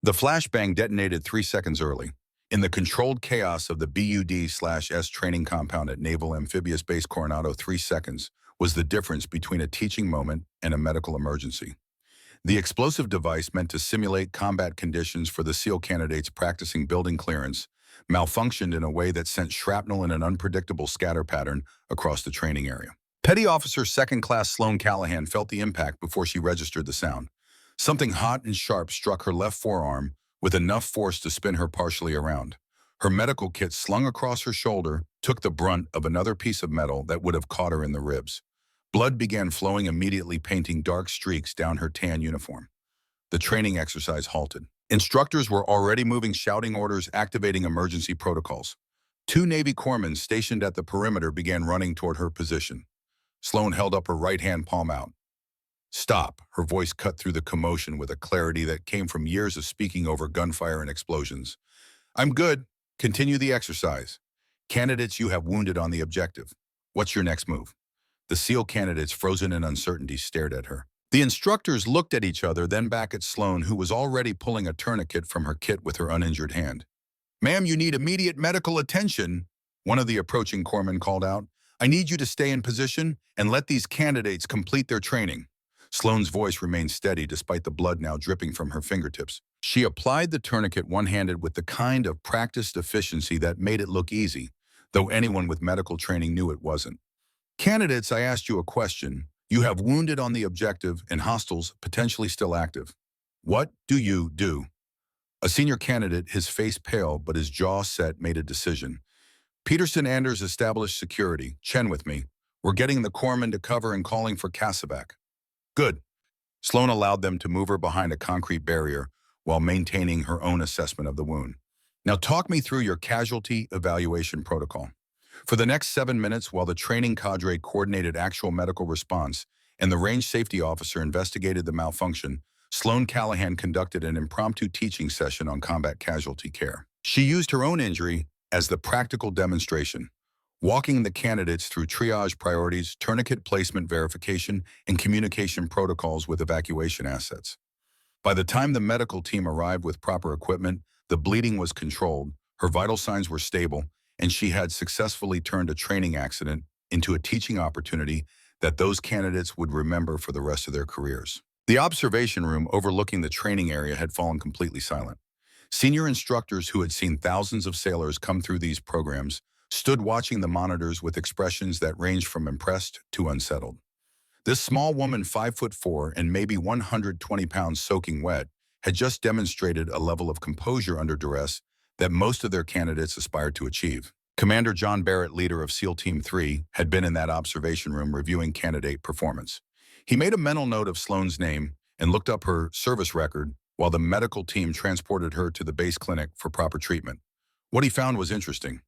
The flashbang detonated 3 seconds early. In the controlled chaos of the BUD/S training compound at Naval Amphibious Base Coronado, 3 seconds was the difference between a teaching moment and a medical emergency. The explosive device meant to simulate combat conditions for the SEAL candidates practicing building clearance malfunctioned in a way that sent shrapnel in an unpredictable scatter pattern across the training area. Petty Officer Second Class Sloan Callahan felt the impact before she registered the sound. Something hot and sharp struck her left forearm with enough force to spin her partially around. Her medical kit slung across her shoulder took the brunt of another piece of metal that would have caught her in the ribs. Blood began flowing immediately, painting dark streaks down her tan uniform. The training exercise halted. Instructors were already moving shouting orders, activating emergency protocols. 2 Navy corpsmen stationed at the perimeter began running toward her position. Sloan held up her right-hand palm out. "Stop," her voice cut through the commotion with a clarity that came from years of speaking over gunfire and explosions. "I'm good. Continue the exercise. Candidates, you have wounded on the objective. What's your next move?" The SEAL candidates, frozen in uncertainty, stared at her. The instructors looked at each other, then back at Sloan, who was already pulling a tourniquet from her kit with her uninjured hand. "Ma'am, you need immediate medical attention," one of the approaching corpsmen called out. "I need you to stay in position and let these candidates complete their training." Sloan's voice remained steady despite the blood now dripping from her fingertips. She applied the tourniquet one-handed with the kind of practiced efficiency that made it look easy, though anyone with medical training knew it wasn't. "Candidates, I asked you a question. You have wounded on the objective and hostiles potentially still active. What do you do?" A senior candidate, his face pale but his jaw set, made a decision. "Peterson Anders established security. Chen with me. We're getting the corpsmen to cover and calling for Casabac." "Good." Sloan allowed them to move her behind a concrete barrier while maintaining her own assessment of the wound. "Now talk me through your casualty evaluation protocol." For the next 7 minutes, while the training cadre coordinated actual medical response and the range safety officer investigated the malfunction, Sloan Callahan conducted an impromptu teaching session on combat casualty care. She used her own injury as the practical demonstration, walking the candidates through triage priorities, tourniquet placement verification, and communication protocols with evacuation assets. By the time the medical team arrived with proper equipment, the bleeding was controlled, her vital signs were stable, and she had successfully turned a training accident into a teaching opportunity that those candidates would remember for the rest of their careers. The observation room overlooking the training area had fallen completely silent. Senior instructors who had seen thousands of sailors come through these programs stood watching the monitors with expressions that ranged from impressed to unsettled. This small woman, 5'4" and maybe 120 pounds soaking wet, had just demonstrated a level of composure under duress that most of their candidates aspired to achieve. Commander John Barrett, leader of SEAL Team 3, had been in that observation room reviewing candidate performance. He made a mental note of Sloan's name and looked up her service record while the medical team transported her to the base clinic for proper treatment. What he found was interesting.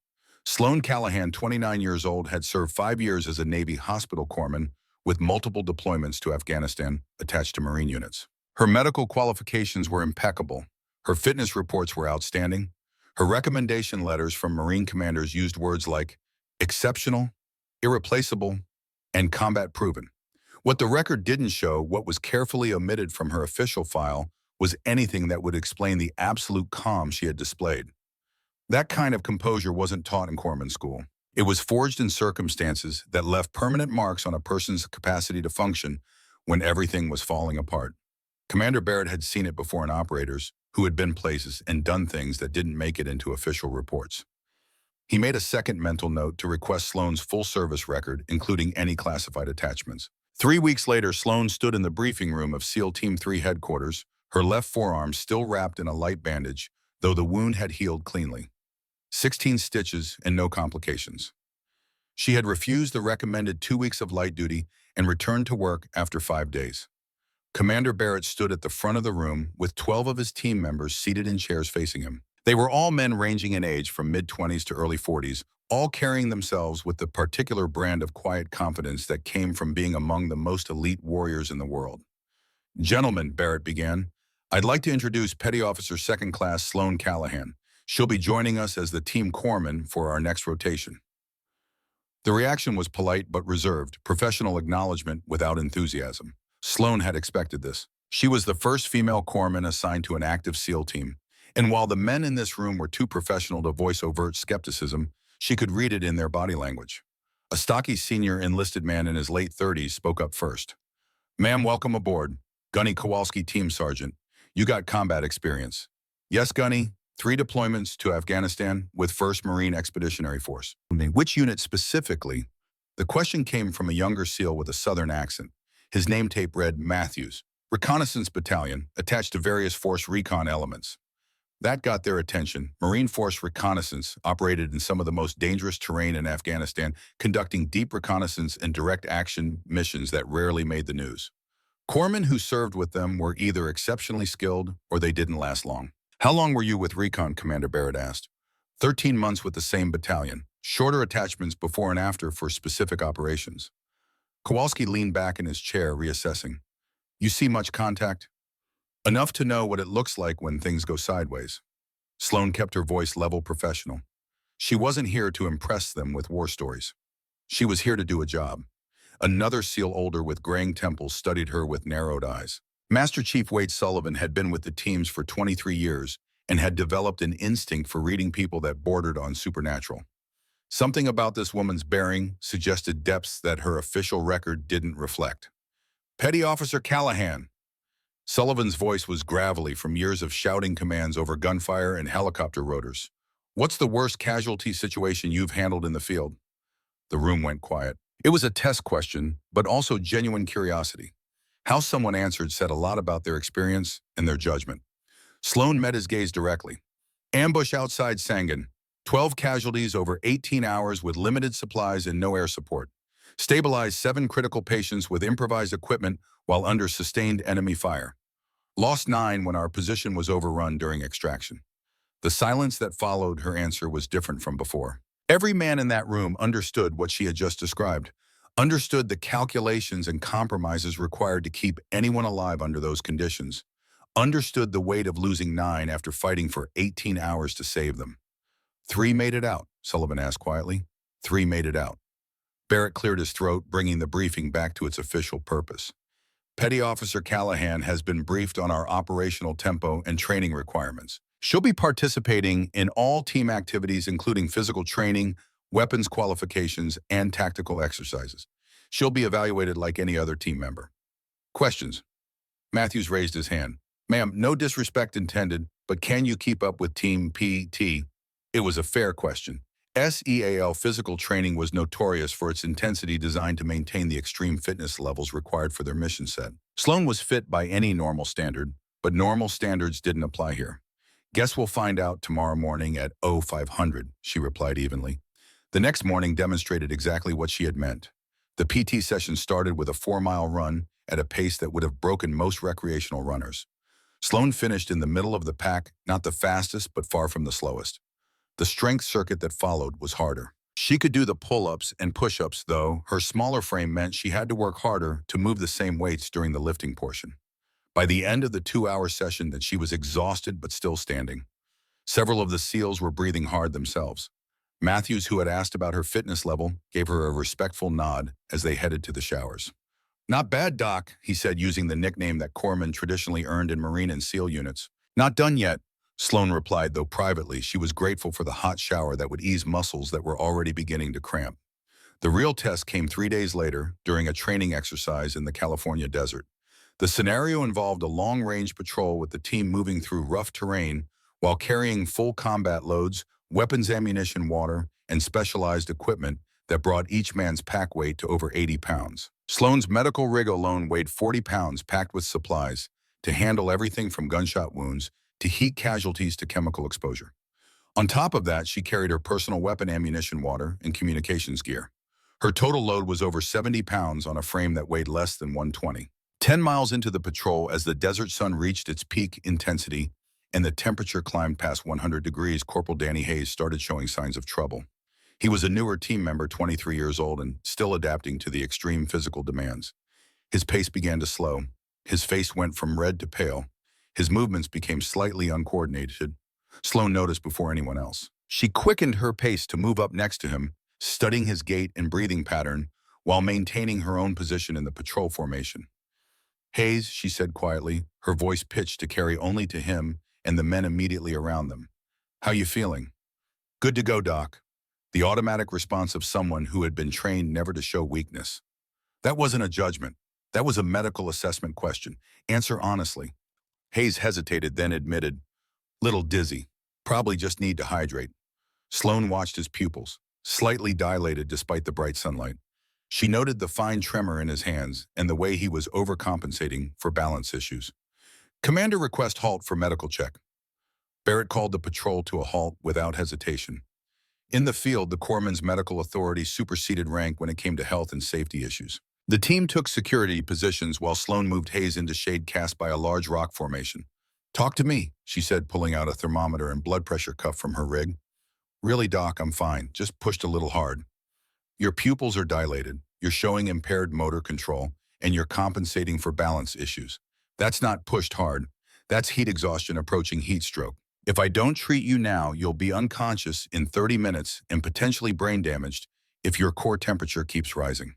Sloan Callahan, 29 years old, had served 5 years as a Navy hospital corpsman with multiple deployments to Afghanistan attached to Marine units. Her medical qualifications were impeccable. Her fitness reports were outstanding. Her recommendation letters from Marine commanders used words like exceptional, irreplaceable, and combat proven. What the record didn't show, what was carefully omitted from her official file, was anything that would explain the absolute calm she had displayed. That kind of composure wasn't taught in corpsman school. It was forged in circumstances that left permanent marks on a person's capacity to function when everything was falling apart. Commander Barrett had seen it before in operators who had been places and done things that didn't make it into official reports. He made a second mental note to request Sloan's full service record, including any classified attachments. 3 weeks later, Sloan stood in the briefing room of SEAL Team 3 headquarters, her left forearm still wrapped in a light bandage, though the wound had healed cleanly. 16 stitches and no complications. She had refused the recommended 2 weeks of light duty and returned to work after 5 days. Commander Barrett stood at the front of the room with 12 of his team members seated in chairs facing him. They were all men ranging in age from mid-20s to early 40s, all carrying themselves with the particular brand of quiet confidence that came from being among the most elite warriors in the world. "Gentlemen," Barrett began, "I'd like to introduce Petty Officer Second Class Sloan Callahan. She'll be joining us as the team corpsman for our next rotation." The reaction was polite but reserved, professional acknowledgement without enthusiasm. Sloan had expected this. She was the first female corpsman assigned to an active SEAL team, and while the men in this room were too professional to voice overt skepticism, she could read it in their body language. A stocky senior enlisted man in his late 30s spoke up first. "Ma'am, welcome aboard. Gunny Kowalski, Team Sergeant. You got combat experience." "Yes, Gunny. 3 deployments to Afghanistan with 1st Marine Expeditionary Force." "Which unit specifically?" The question came from a younger SEAL with a Southern accent. His name tape read Matthews, Reconnaissance Battalion, attached to various force recon elements. That got their attention. Marine Force Reconnaissance operated in some of the most dangerous terrain in Afghanistan, conducting deep reconnaissance and direct action missions that rarely made the news. Corpsmen who served with them were either exceptionally skilled or they didn't last long. "How long were you with Recon?" Commander Barrett asked. 13 months with the same battalion. Shorter attachments before and after for specific operations." Kowalski leaned back in his chair, reassessing. "You see much contact?" "Enough to know what it looks like when things go sideways." Sloan kept her voice level professional. She wasn't here to impress them with war stories. She was here to do a job. Another SEAL older with graying temples studied her with narrowed eyes. Master Chief Wade Sullivan had been with the teams for 23 years and had developed an instinct for reading people that bordered on supernatural. Something about this woman's bearing suggested depths that her official record didn't reflect. "Petty Officer Callahan." Sullivan's voice was gravelly from years of shouting commands over gunfire and helicopter rotors. "What's the worst casualty situation you've handled in the field?" The room went quiet. It was a test question, but also genuine curiosity. How someone answered said a lot about their experience and their judgment. Sloan met his gaze directly. "Ambush outside Sangin. 12 casualties over 18 hours with limited supplies and no air support. Stabilized 7 critical patients with improvised equipment while under sustained enemy fire. Lost 9 when our position was overrun during extraction." The silence that followed her answer was different from before. Every man in that room understood what she had just described, understood the calculations and compromises required to keep anyone alive under those conditions, understood the weight of losing 9 after fighting for 18 hours to save them. "3 made it out," Sullivan asked quietly. "3 made it out." Barrett cleared his throat, bringing the briefing back to its official purpose. "Petty Officer Callahan has been briefed on our operational tempo and training requirements. She'll be participating in all team activities, including physical training, weapons qualifications, and tactical exercises. She'll be evaluated like any other team member." "Questions?" Matthews raised his hand. "Ma'am, no disrespect intended, but can you keep up with Team PT?" It was a fair question. SEAL physical training was notorious for its intensity, designed to maintain the extreme fitness levels required for their mission set. Sloan was fit by any normal standard, but normal standards didn't apply here. "Guess we'll find out tomorrow morning at 0500, she replied evenly. The next morning demonstrated exactly what she had meant. The PT session started with a 4-mile run at a pace that would have broken most recreational runners. Sloan finished in the middle of the pack, not the fastest, but far from the slowest. The strength circuit that followed was harder. She could do the pull-ups and push-ups, though her smaller frame meant she had to work harder to move the same weights during the lifting portion. By the end of the 2-hour session, that she was exhausted but still standing. Several of the SEALs were breathing hard themselves. Matthews, who had asked about her fitness level, gave her a respectful nod as they headed to the showers. "Not bad, Doc," he said, using the nickname that corpsmen traditionally earned in Marine and SEAL units. "Not done yet," Sloan replied, though privately she was grateful for the hot shower that would ease muscles that were already beginning to cramp. The real test came 3 days later during a training exercise in the California desert. The scenario involved a long-range patrol with the team moving through rough terrain while carrying full combat loads, weapons, ammunition, water, and specialized equipment that brought each man's pack weight to over 80 pounds. Sloan's medical rig alone weighed 40 pounds, packed with supplies to handle everything from gunshot wounds to heat casualties to chemical exposure. On top of that, she carried her personal weapon, ammunition, water, and communications gear. Her total load was over 70 pounds on a frame that weighed less than 120. 10 miles into the patrol, as the desert sun reached its peak intensity and the temperature climbed past 100 degrees, Corporal Danny Hayes started showing signs of trouble. He was a newer team member, 23 years old, and still adapting to the extreme physical demands. His pace began to slow. His face went from red to pale. His movements became slightly uncoordinated. Sloan noticed before anyone else. She quickened her pace to move up next to him, studying his gait and breathing pattern while maintaining her own position in the patrol formation. Hayes, she said quietly, her voice pitched to carry only to him and the men immediately around them. How you feeling? Good to go, Doc. The automatic response of someone who had been trained never to show weakness. That wasn't a judgment. That was a medical assessment question. Answer honestly. Hayes hesitated, then admitted, little dizzy. Probably just need to hydrate. Sloan watched his pupils, slightly dilated despite the bright sunlight. She noted the fine tremor in his hands and the way he was overcompensating for balance issues. Commander, request halt for medical check. Barrett called the patrol to a halt without hesitation. In the field, the corpsman's medical authority superseded rank when it came to health and safety issues. The team took security positions while Sloan moved Hayes into shade cast by a large rock formation. Talk to me, she said, pulling out a thermometer and blood pressure cuff from her rig. Really, Doc, I'm fine. Just pushed a little hard. Your pupils are dilated, you're showing impaired motor control, and you're compensating for balance issues. That's not pushed hard. That's heat exhaustion approaching heat stroke. If I don't treat you now, you'll be unconscious in 30 minutes and potentially brain damaged if your core temperature keeps rising.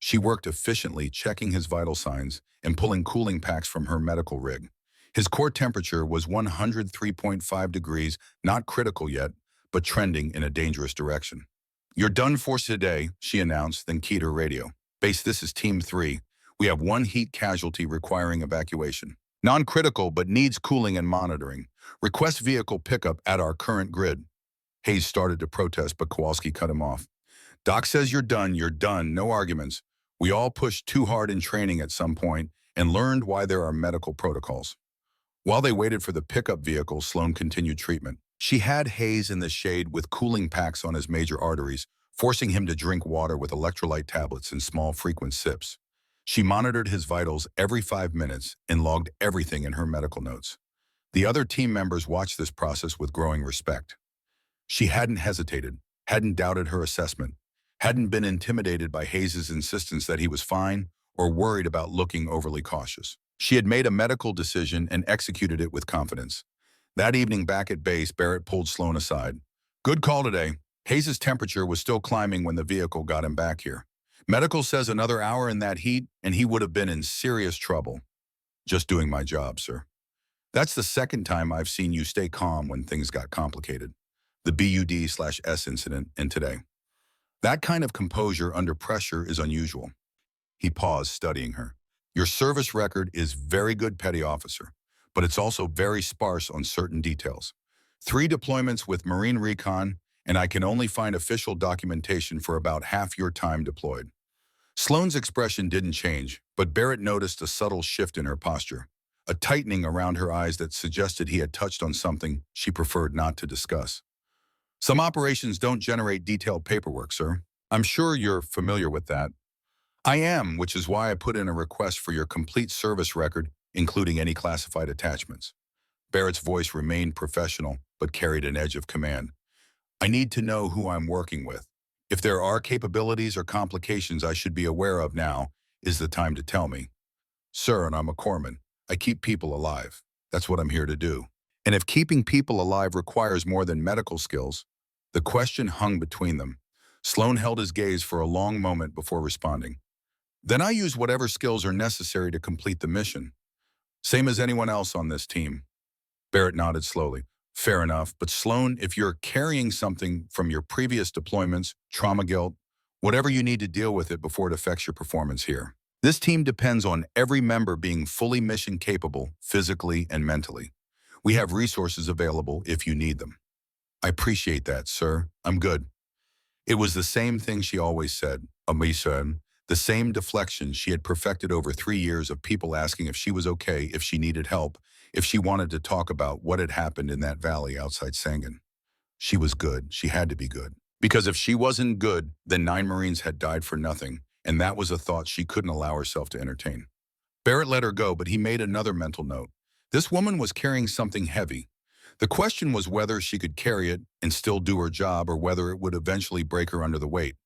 She worked efficiently, checking his vital signs and pulling cooling packs from her medical rig. His core temperature was 103.5 degrees, not critical yet, but trending in a dangerous direction. You're done for today, she announced, then keyed her radio. Base, this is Team 3. We have one heat casualty requiring evacuation. Non-critical, but needs cooling and monitoring. Request vehicle pickup at our current grid. Hayes started to protest, but Kowalski cut him off. Doc says you're done, no arguments. We all pushed too hard in training at some point and learned why there are medical protocols. While they waited for the pickup vehicle, Sloan continued treatment. She had Hayes in the shade with cooling packs on his major arteries, forcing him to drink water with electrolyte tablets in small, frequent sips. She monitored his vitals every 5 minutes and logged everything in her medical notes. The other team members watched this process with growing respect. She hadn't hesitated, hadn't doubted her assessment, hadn't been intimidated by Hayes' insistence that he was fine or worried about looking overly cautious. She had made a medical decision and executed it with confidence. That evening back at base, Barrett pulled Sloan aside. Good call today. Hayes' temperature was still climbing when the vehicle got him back here. Medical says another hour in that heat, and he would have been in serious trouble. Just doing my job, sir. That's the second time I've seen you stay calm when things got complicated. The BUD/S incident and today. That kind of composure under pressure is unusual. He paused, studying her. Your service record is very good, petty officer, but it's also very sparse on certain details. 3 deployments with Marine Recon, and I can only find official documentation for about half your time deployed. Sloan's expression didn't change, but Barrett noticed a subtle shift in her posture, a tightening around her eyes that suggested he had touched on something she preferred not to discuss. Some operations don't generate detailed paperwork, sir. I'm sure you're familiar with that. I am, which is why I put in a request for your complete service record, including any classified attachments. Barrett's voice remained professional, but carried an edge of command. I need to know who I'm working with. If there are capabilities or complications I should be aware of now, is the time to tell me. Sir, and I'm a corpsman. I keep people alive. That's what I'm here to do. And if keeping people alive requires more than medical skills, the question hung between them. Sloan held his gaze for a long moment before responding. Then I use whatever skills are necessary to complete the mission. Same as anyone else on this team. Barrett nodded slowly. Fair enough, but Sloan, if you're carrying something from your previous deployments, trauma guilt, whatever you need to deal with it before it affects your performance here. This team depends on every member being fully mission capable, physically and mentally. We have resources available if you need them. I appreciate that, sir. I'm good. It was the same thing she always said, Amisa, the same deflection she had perfected over 3 years of people asking if she was okay, if she needed help, if she wanted to talk about what had happened in that valley outside Sangan. She was good. She had to be good. Because if she wasn't good, then 9 Marines had died for nothing, and that was a thought she couldn't allow herself to entertain. Barrett let her go, but he made another mental note. This woman was carrying something heavy. The question was whether she could carry it and still do her job or whether it would eventually break her under the weight.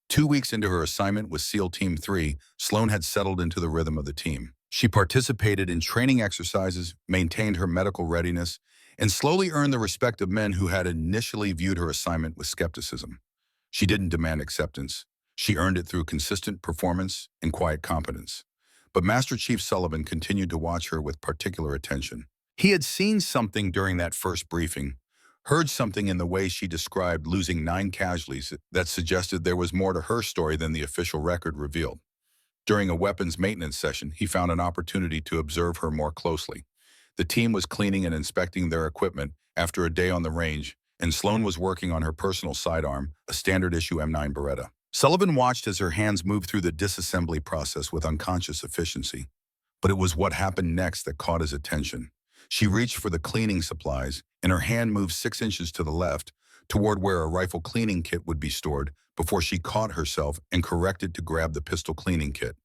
2 weeks into her assignment with SEAL Team 3, Sloan had settled into the rhythm of the team. She participated in training exercises, maintained her medical readiness, and slowly earned the respect of men who had initially viewed her assignment with skepticism. She didn't demand acceptance. She earned it through consistent performance and quiet competence. but Master Chief Sullivan continued to watch her with particular attention. He had seen something during that first briefing, heard something in the way she described losing 9 casualties that suggested there was more to her story than the official record revealed. During a weapons maintenance session, he found an opportunity to observe her more closely. The team was cleaning and inspecting their equipment after a day on the range, and Sloan was working on her personal sidearm, a standard-issue M9 Beretta. Sullivan watched as her hands moved through the disassembly process with unconscious efficiency. But it was what happened next that caught his attention. She reached for the cleaning supplies, and her hand moved 6 inches to the left, toward where a rifle cleaning kit would be stored, before she caught herself and corrected to grab the pistol cleaning kit.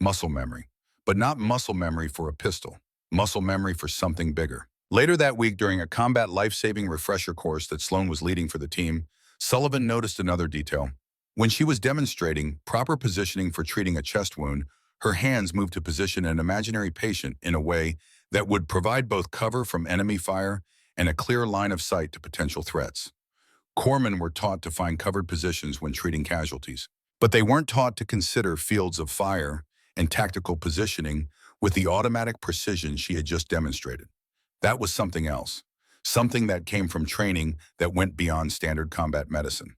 Muscle memory. But not muscle memory for a pistol. Muscle memory for something bigger. Later that week, during a combat life-saving refresher course that Sloan was leading for the team, Sullivan noticed another detail. When she was demonstrating proper positioning for treating a chest wound, her hands moved to position an imaginary patient in a way that would provide both cover from enemy fire and a clear line of sight to potential threats. Corpsmen were taught to find covered positions when treating casualties, but they weren't taught to consider fields of fire and tactical positioning with the automatic precision she had just demonstrated. That was something else, something that came from training that went beyond standard combat medicine.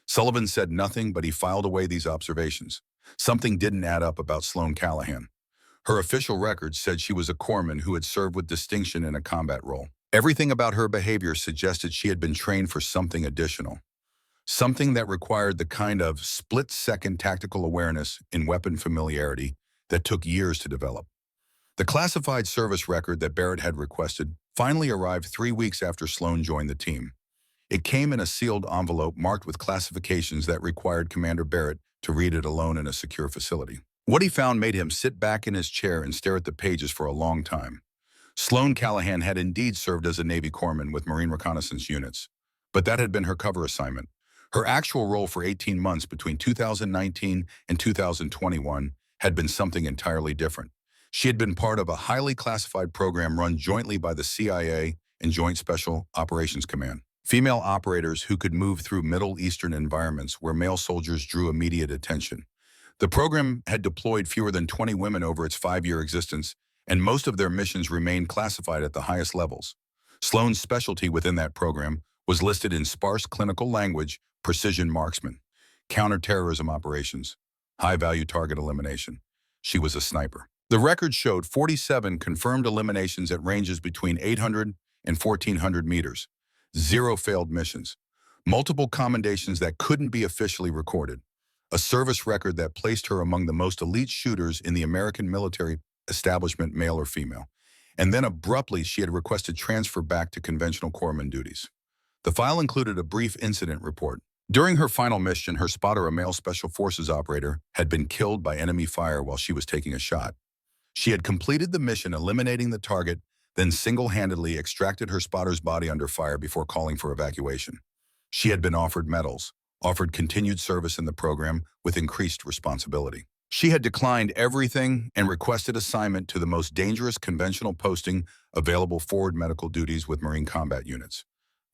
Sullivan said nothing, but he filed away these observations. Something didn't add up about Sloan Callahan. Her official records said she was a corpsman who had served with distinction in a combat role. Everything about her behavior suggested she had been trained for something additional, something that required the kind of split-second tactical awareness in weapon familiarity that took years to develop. The classified service record that Barrett had requested finally arrived 3 weeks after Sloan joined the team. It came in a sealed envelope marked with classifications that required Commander Barrett to read it alone in a secure facility. What he found made him sit back in his chair and stare at the pages for a long time. Sloan Callahan had indeed served as a Navy corpsman with Marine reconnaissance units, but that had been her cover assignment. Her actual role for 18 months between 2019 and 2021 had been something entirely different. She had been part of a highly classified program run jointly by the CIA and Joint Special Operations Command. Female operators who could move through Middle Eastern environments where male soldiers drew immediate attention. The program had deployed fewer than 20 women over its 5-year existence, and most of their missions remained classified at the highest levels. Sloan's specialty within that program was listed in sparse clinical language, precision marksman, counterterrorism operations, high-value target elimination. She was a sniper. The record showed 47 confirmed eliminations at ranges between 800 and 1,400 meters, 0 failed missions, multiple commendations that couldn't be officially recorded, a service record that placed her among the most elite shooters in the American military establishment, male or female. And then abruptly, she had requested transfer back to conventional corpsman duties. The file included a brief incident report. During her final mission, her spotter, a male Special Forces operator, had been killed by enemy fire while she was taking a shot. She had completed the mission, eliminating the target, then single-handedly extracted her spotter's body under fire before calling for evacuation. She had been offered medals, offered continued service in the program with increased responsibility. She had declined everything and requested assignment to the most dangerous conventional posting available, forward medical duties with Marine combat units.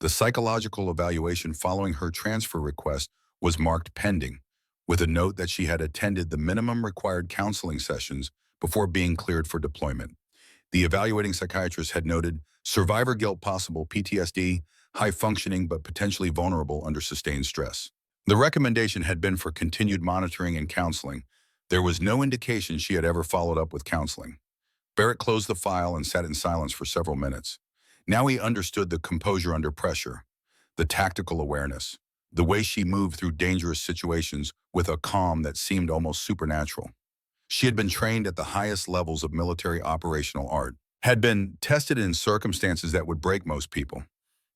The psychological evaluation following her transfer request was marked pending, with a note that she had attended the minimum required counseling sessions before being cleared for deployment. The evaluating psychiatrist had noted survivor guilt, possible PTSD, high functioning but potentially vulnerable under sustained stress. The recommendation had been for continued monitoring and counseling. There was no indication she had ever followed up with counseling. Barrett closed the file and sat in silence for several minutes. Now he understood the composure under pressure, the tactical awareness, the way she moved through dangerous situations with a calm that seemed almost supernatural. She had been trained at the highest levels of military operational art, had been tested in circumstances that would break most people,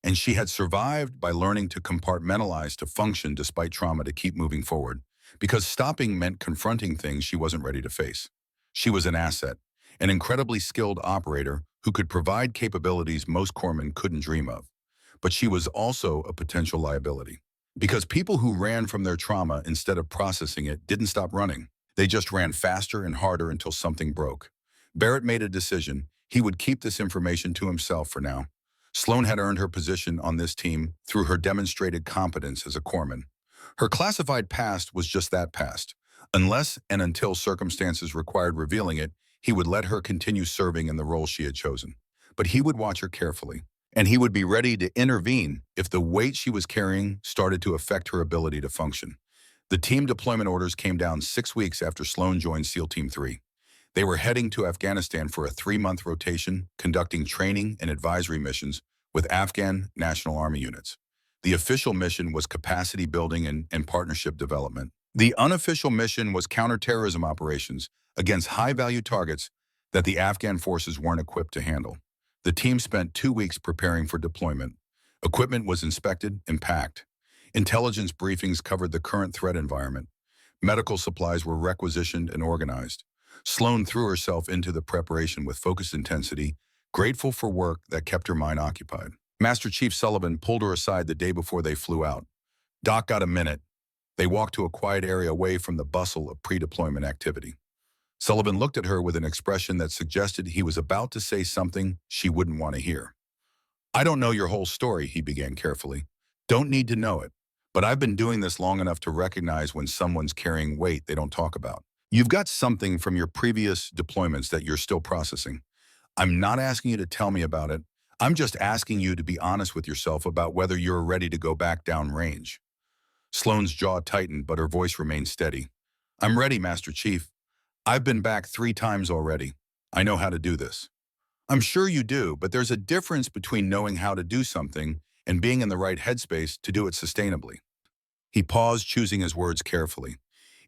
and she had survived by learning to compartmentalize, to function despite trauma, to keep moving forward, because stopping meant confronting things she wasn't ready to face. She was an asset, an incredibly skilled operator who could provide capabilities most corpsmen couldn't dream of. But she was also a potential liability, because people who ran from their trauma instead of processing it didn't stop running. They just ran faster and harder until something broke. Barrett made a decision. He would keep this information to himself for now. Sloan had earned her position on this team through her demonstrated competence as a corpsman. Her classified past was just that past, Unless and until circumstances required revealing it, he would let her continue serving in the role she had chosen. But he would watch her carefully, and he would be ready to intervene if the weight she was carrying started to affect her ability to function. The team deployment orders came down 6 weeks after Sloan joined SEAL Team 3. They were heading to Afghanistan for a 3-month rotation, conducting training and advisory missions with Afghan National Army units. The official mission was capacity building and partnership development. The unofficial mission was counterterrorism operations against high-value targets that the Afghan forces weren't equipped to handle. The team spent 2 weeks preparing for deployment. Equipment was inspected and packed. Intelligence briefings covered the current threat environment. Medical supplies were requisitioned and organized. Sloan threw herself into the preparation with focused intensity, grateful for work that kept her mind occupied. Master Chief Sullivan pulled her aside the day before they flew out. "Doc, got a minute." They walked to a quiet area away from the bustle of pre-deployment activity. Sullivan looked at her with an expression that suggested he was about to say something she wouldn't want to hear. "I don't know your whole story," he began carefully. "Don't need to know it. But I've been doing this long enough to recognize when someone's carrying weight they don't talk about. You've got something from your previous deployments that you're still processing. I'm not asking you to tell me about it. I'm just asking you to be honest with yourself about whether you're ready to go back down range." Sloane's jaw tightened, but her voice remained steady. "I'm ready, Master Chief. I've been back 3 times already. I know how to do this." "I'm sure you do, but there's a difference between knowing how to do something and being in the right headspace to do it sustainably." He paused, choosing his words carefully.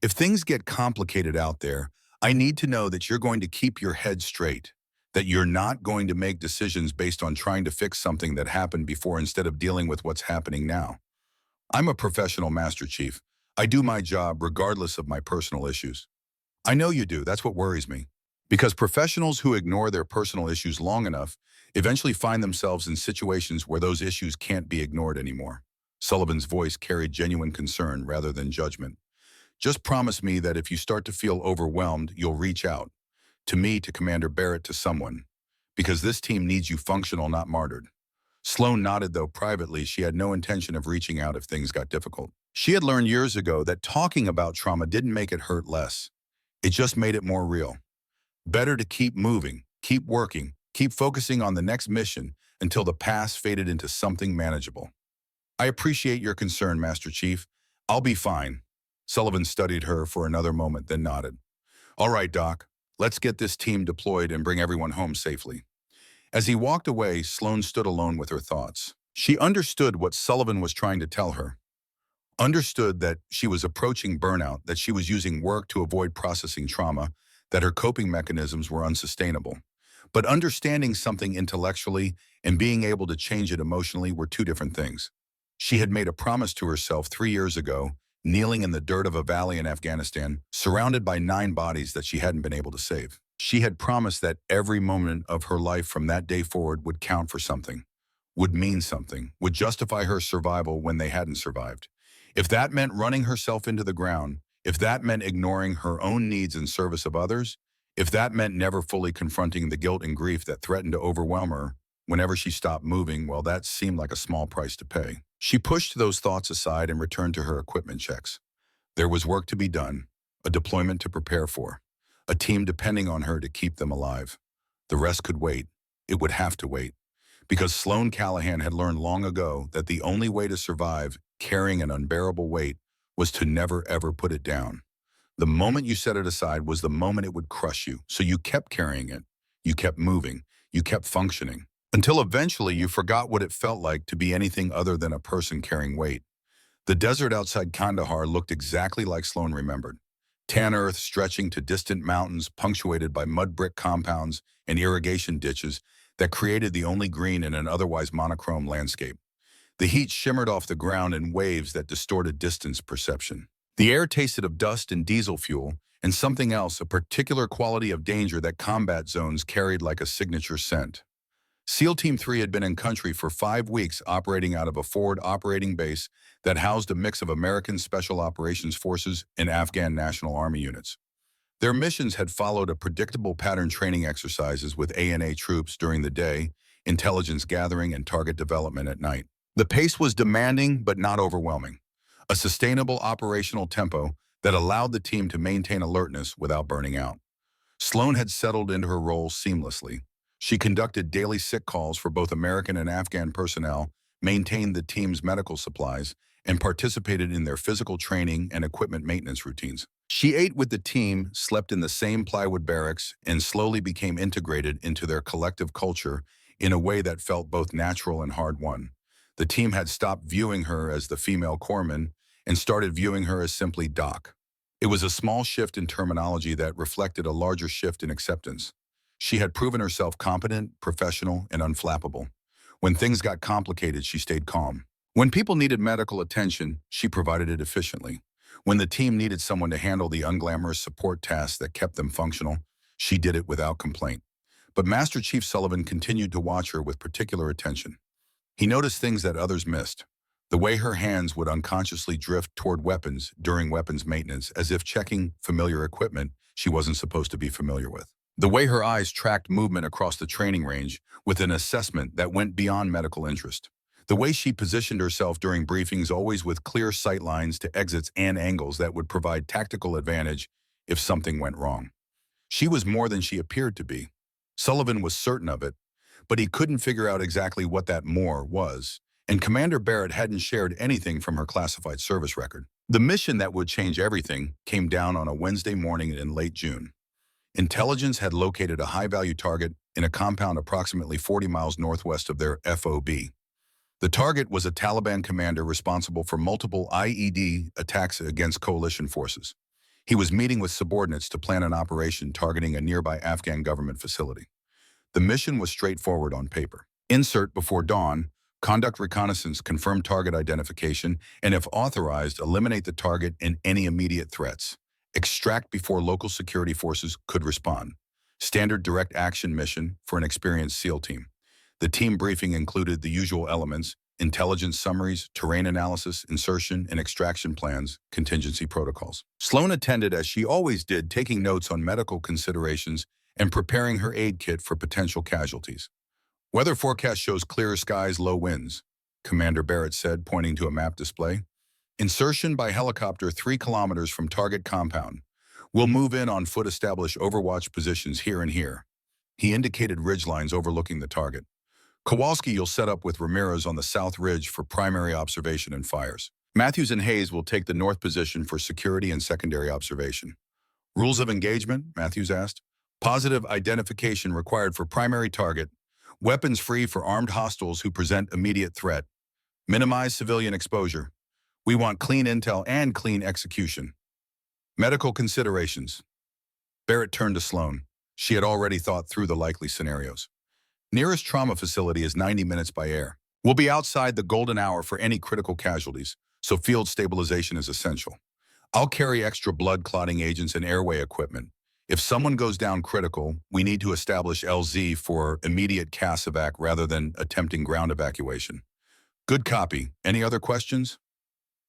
"If things get complicated out there, I need to know that you're going to keep your head straight, that you're not going to make decisions based on trying to fix something that happened before instead of dealing with what's happening now. I'm a professional, Master Chief. I do my job regardless of my personal issues." "I know you do. That's what worries me. Because professionals who ignore their personal issues long enough eventually find themselves in situations where those issues can't be ignored anymore." Sullivan's voice carried genuine concern rather than judgment. "Just promise me that if you start to feel overwhelmed, you'll reach out. To me, to Commander Barrett, to someone. Because this team needs you functional, not martyred." Sloan nodded, though privately she had no intention of reaching out if things got difficult. She had learned years ago that talking about trauma didn't make it hurt less. It just made it more real. Better to keep moving, keep working, keep focusing on the next mission until the past faded into something manageable. "I appreciate your concern, Master Chief. I'll be fine." Sullivan studied her for another moment, then nodded. "All right, Doc. Let's get this team deployed and bring everyone home safely." As he walked away, Sloan stood alone with her thoughts. She understood what Sullivan was trying to tell her. Understood that she was approaching burnout, that she was using work to avoid processing trauma, that her coping mechanisms were unsustainable. But understanding something intellectually and being able to change it emotionally were two different things. She had made a promise to herself 3 years ago, kneeling in the dirt of a valley in Afghanistan, surrounded by 9 bodies that she hadn't been able to save. She had promised that every moment of her life from that day forward would count for something, would mean something, would justify her survival when they hadn't survived. If that meant running herself into the ground, if that meant ignoring her own needs in service of others, if that meant never fully confronting the guilt and grief that threatened to overwhelm her whenever she stopped moving, well, that seemed like a small price to pay. She pushed those thoughts aside and returned to her equipment checks. There was work to be done, a deployment to prepare for, a team depending on her to keep them alive. The rest could wait. It would have to wait. Because Sloan Callahan had learned long ago that the only way to survive carrying an unbearable weight was to never ever put it down. The moment you set it aside was the moment it would crush you, so you kept carrying it. You kept moving. You kept functioning. Until eventually you forgot what it felt like to be anything other than a person carrying weight. The desert outside Kandahar looked exactly like Sloan remembered. Tan earth stretching to distant mountains punctuated by mud brick compounds and irrigation ditches that created the only green in an otherwise monochrome landscape. The heat shimmered off the ground in waves that distorted distance perception. The air tasted of dust and diesel fuel, and something else, a particular quality of danger that combat zones carried like a signature scent. SEAL Team 3 had been in country for 5 weeks, operating out of a forward operating base that housed a mix of American Special Operations Forces and Afghan National Army units. Their missions had followed a predictable pattern: training exercises with ANA troops during the day, intelligence gathering and target development at night. The pace was demanding but not overwhelming. A sustainable operational tempo that allowed the team to maintain alertness without burning out. Sloan had settled into her role seamlessly. She conducted daily sick calls for both American and Afghan personnel, maintained the team's medical supplies, and participated in their physical training and equipment maintenance routines. She ate with the team, slept in the same plywood barracks, and slowly became integrated into their collective culture in a way that felt both natural and hard-won. The team had stopped viewing her as the female corpsman and started viewing her as simply Doc. It was a small shift in terminology that reflected a larger shift in acceptance. She had proven herself competent, professional, and unflappable. When things got complicated, she stayed calm. When people needed medical attention, she provided it efficiently. When the team needed someone to handle the unglamorous support tasks that kept them functional, she did it without complaint. But Master Chief Sullivan continued to watch her with particular attention. He noticed things that others missed. The way her hands would unconsciously drift toward weapons during weapons maintenance, as if checking familiar equipment she wasn't supposed to be familiar with. The way her eyes tracked movement across the training range with an assessment that went beyond medical interest. The way she positioned herself during briefings, always with clear sight lines to exits and angles that would provide tactical advantage if something went wrong. She was more than she appeared to be. Sullivan was certain of it, but he couldn't figure out exactly what that more was, and Commander Barrett hadn't shared anything from her classified service record. The mission that would change everything came down on a Wednesday morning in late June. Intelligence had located a high-value target in a compound approximately 40 miles northwest of their FOB. The target was a Taliban commander responsible for multiple IED attacks against coalition forces. He was meeting with subordinates to plan an operation targeting a nearby Afghan government facility. The mission was straightforward on paper. Insert before dawn, conduct reconnaissance, confirm target identification, and if authorized, eliminate the target and any immediate threats. Extract before local security forces could respond. Standard direct action mission for an experienced SEAL team. The team briefing included the usual elements: intelligence summaries, terrain analysis, insertion and extraction plans, contingency protocols. Sloan attended as she always did, taking notes on medical considerations and preparing her aid kit for potential casualties. Weather forecast shows clear skies, low winds, Commander Barrett said, pointing to a map display. Insertion by helicopter 3 kilometers from target compound. We'll move in on foot, establish overwatch positions here and here. He indicated ridgelines overlooking the target. Kowalski, you'll set up with Ramirez on the south ridge for primary observation and fires. Matthews and Hayes will take the north position for security and secondary observation. Rules of engagement? Matthews asked. Positive identification required for primary target. Weapons free for armed hostiles who present immediate threat. Minimize civilian exposure. We want clean intel and clean execution. Medical considerations. Barrett turned to Sloan. She had already thought through the likely scenarios. Nearest trauma facility is 90 minutes by air. We'll be outside the golden hour for any critical casualties, so field stabilization is essential. I'll carry extra blood clotting agents and airway equipment. If someone goes down critical, we need to establish LZ for immediate CAS evac rather than attempting ground evacuation. Good copy. Any other questions?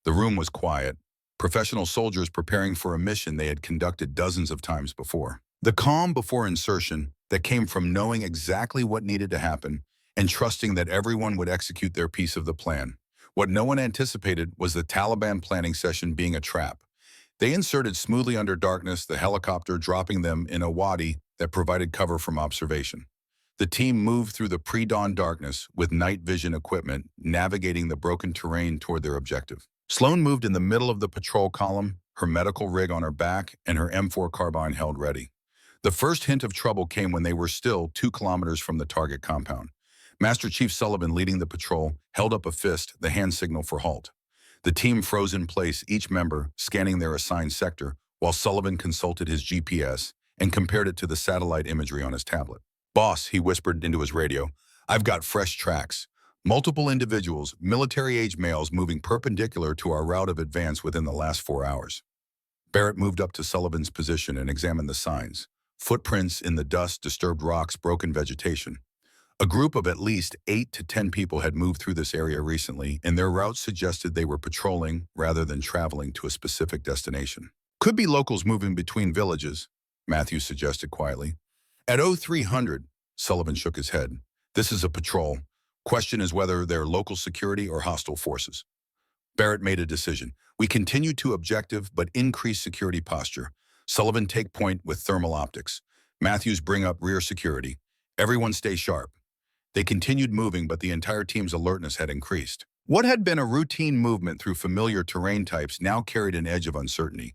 The room was quiet. Professional soldiers preparing for a mission they had conducted dozens of times before. The calm before insertion that came from knowing exactly what needed to happen and trusting that everyone would execute their piece of the plan. What no one anticipated was the Taliban planning session being a trap. They inserted smoothly under darkness, the helicopter dropping them in a wadi that provided cover from observation. The team moved through the pre-dawn darkness with night vision equipment, navigating the broken terrain toward their objective. Sloan moved in the middle of the patrol column, her medical rig on her back and her M4 carbine held ready. The first hint of trouble came when they were still 2 kilometers from the target compound. Master Chief Sullivan, leading the patrol, held up a fist, the hand signal for halt. The team froze in place, each member scanning their assigned sector, while Sullivan consulted his GPS and compared it to the satellite imagery on his tablet. Boss, he whispered into his radio, I've got fresh tracks. Multiple individuals, military-age males, moving perpendicular to our route of advance within the last 4 hours. Barrett moved up to Sullivan's position and examined the signs. Footprints in the dust, disturbed rocks, broken vegetation. A group of at least 8 to 10 people had moved through this area recently, and their route suggested they were patrolling rather than traveling to a specific destination. Could be locals moving between villages, Matthews suggested quietly. At 0300, Sullivan shook his head. This is a patrol. Question is whether they're local security or hostile forces. Barrett made a decision. We continue to objective but increase security posture. Sullivan take point with thermal optics. Matthews bring up rear security. Everyone stay sharp. They continued moving, but the entire team's alertness had increased. What had been a routine movement through familiar terrain types now carried an edge of uncertainty.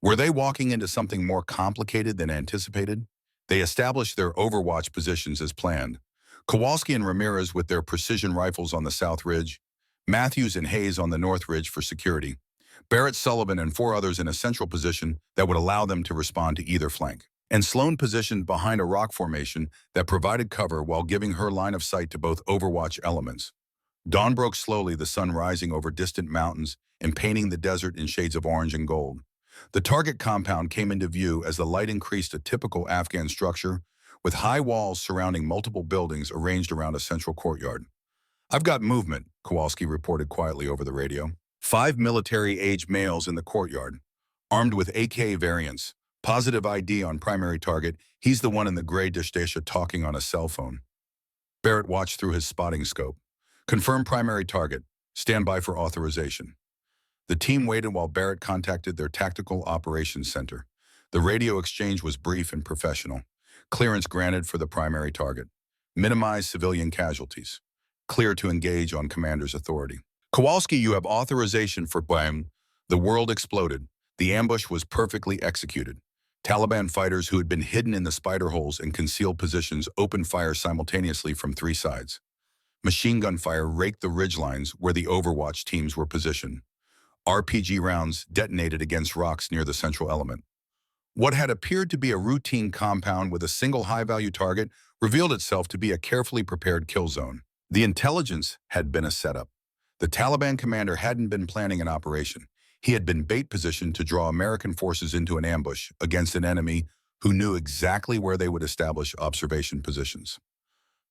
Were they walking into something more complicated than anticipated? They established their overwatch positions as planned. Kowalski and Ramirez with their precision rifles on the south ridge, Matthews and Hayes on the north ridge for security, Barrett, Sullivan, and 4 others in a central position that would allow them to respond to either flank, and Sloan positioned behind a rock formation that provided cover while giving her line of sight to both overwatch elements. Dawn broke slowly, the sun rising over distant mountains and painting the desert in shades of orange and gold. The target compound came into view as the light increased, a typical Afghan structure, with high walls surrounding multiple buildings arranged around a central courtyard. "I've got movement," Kowalski reported quietly over the radio. 5 military-aged males in the courtyard, armed with AK variants. Positive ID on primary target. He's the one in the gray dishdasha talking on a cell phone. Barrett watched through his spotting scope. "Confirm primary target. Stand by for authorization." The team waited while Barrett contacted their Tactical Operations Center. The radio exchange was brief and professional. Clearance granted for the primary target. Minimize civilian casualties. Clear to engage on commander's authority. "Kowalski, you have authorization for BAM." The world exploded. The ambush was perfectly executed. Taliban fighters who had been hidden in the spider holes and concealed positions opened fire simultaneously from 3 sides. Machine gun fire raked the ridgelines where the Overwatch teams were positioned. RPG rounds detonated against rocks near the central element. What had appeared to be a routine compound with a single high-value target revealed itself to be a carefully prepared kill zone. The intelligence had been a setup. The Taliban commander hadn't been planning an operation. He had been bait positioned to draw American forces into an ambush against an enemy who knew exactly where they would establish observation positions.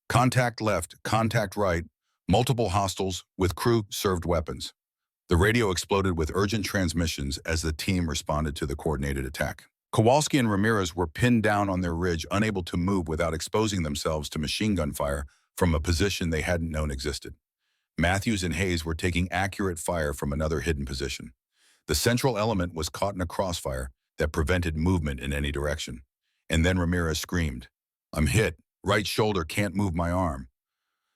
Contact left, contact right, multiple hostiles with crew-served weapons. The radio exploded with urgent transmissions as the team responded to the coordinated attack. Kowalski and Ramirez were pinned down on their ridge, unable to move without exposing themselves to machine gun fire from a position they hadn't known existed. Matthews and Hayes were taking accurate fire from another hidden position. The central element was caught in a crossfire that prevented movement in any direction. And then Ramirez screamed, "I'm hit. Right shoulder, can't move my arm."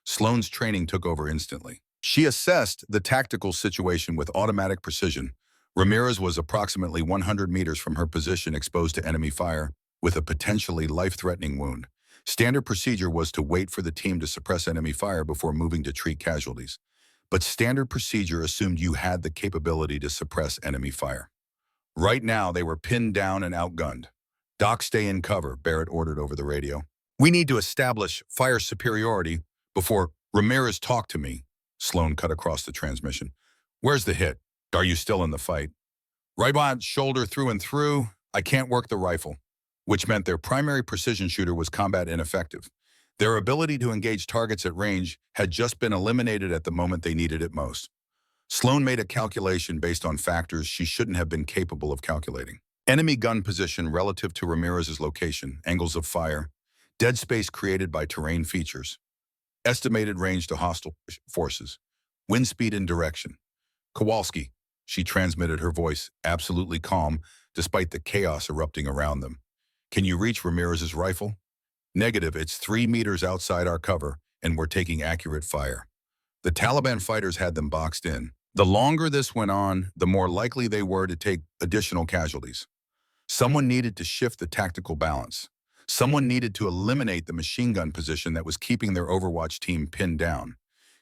Sloan's training took over instantly. She assessed the tactical situation with automatic precision. Ramirez was approximately 100 meters from her position, exposed to enemy fire, with a potentially life-threatening wound. Standard procedure was to wait for the team to suppress enemy fire before moving to treat casualties. But standard procedure assumed you had the capability to suppress enemy fire. Right now, they were pinned down and outgunned. "Doc, stay in cover," Barrett ordered over the radio. "We need to establish fire superiority before Ramirez talk to me." Sloan cut across the transmission. "Where's the hit? Are you still in the fight?" "Right behind shoulder through and through. I can't work the rifle," which meant their primary precision shooter was combat ineffective. Their ability to engage targets at range had just been eliminated at the moment they needed it most. Sloan made a calculation based on factors she shouldn't have been capable of calculating. Enemy gun position relative to Ramirez's location, angles of fire, dead space created by terrain features, estimated range to hostile forces, wind speed and direction. "Kowalski," she transmitted, her voice absolutely calm despite the chaos erupting around them. "Can you reach Ramirez's rifle?" "Negative, it's 3 meters outside our cover, and we're taking accurate fire." The Taliban fighters had them boxed in. The longer this went on, the more likely they were to take additional casualties. Someone needed to shift the tactical balance. Someone needed to eliminate the machine gun position that was keeping their Overwatch team pinned down.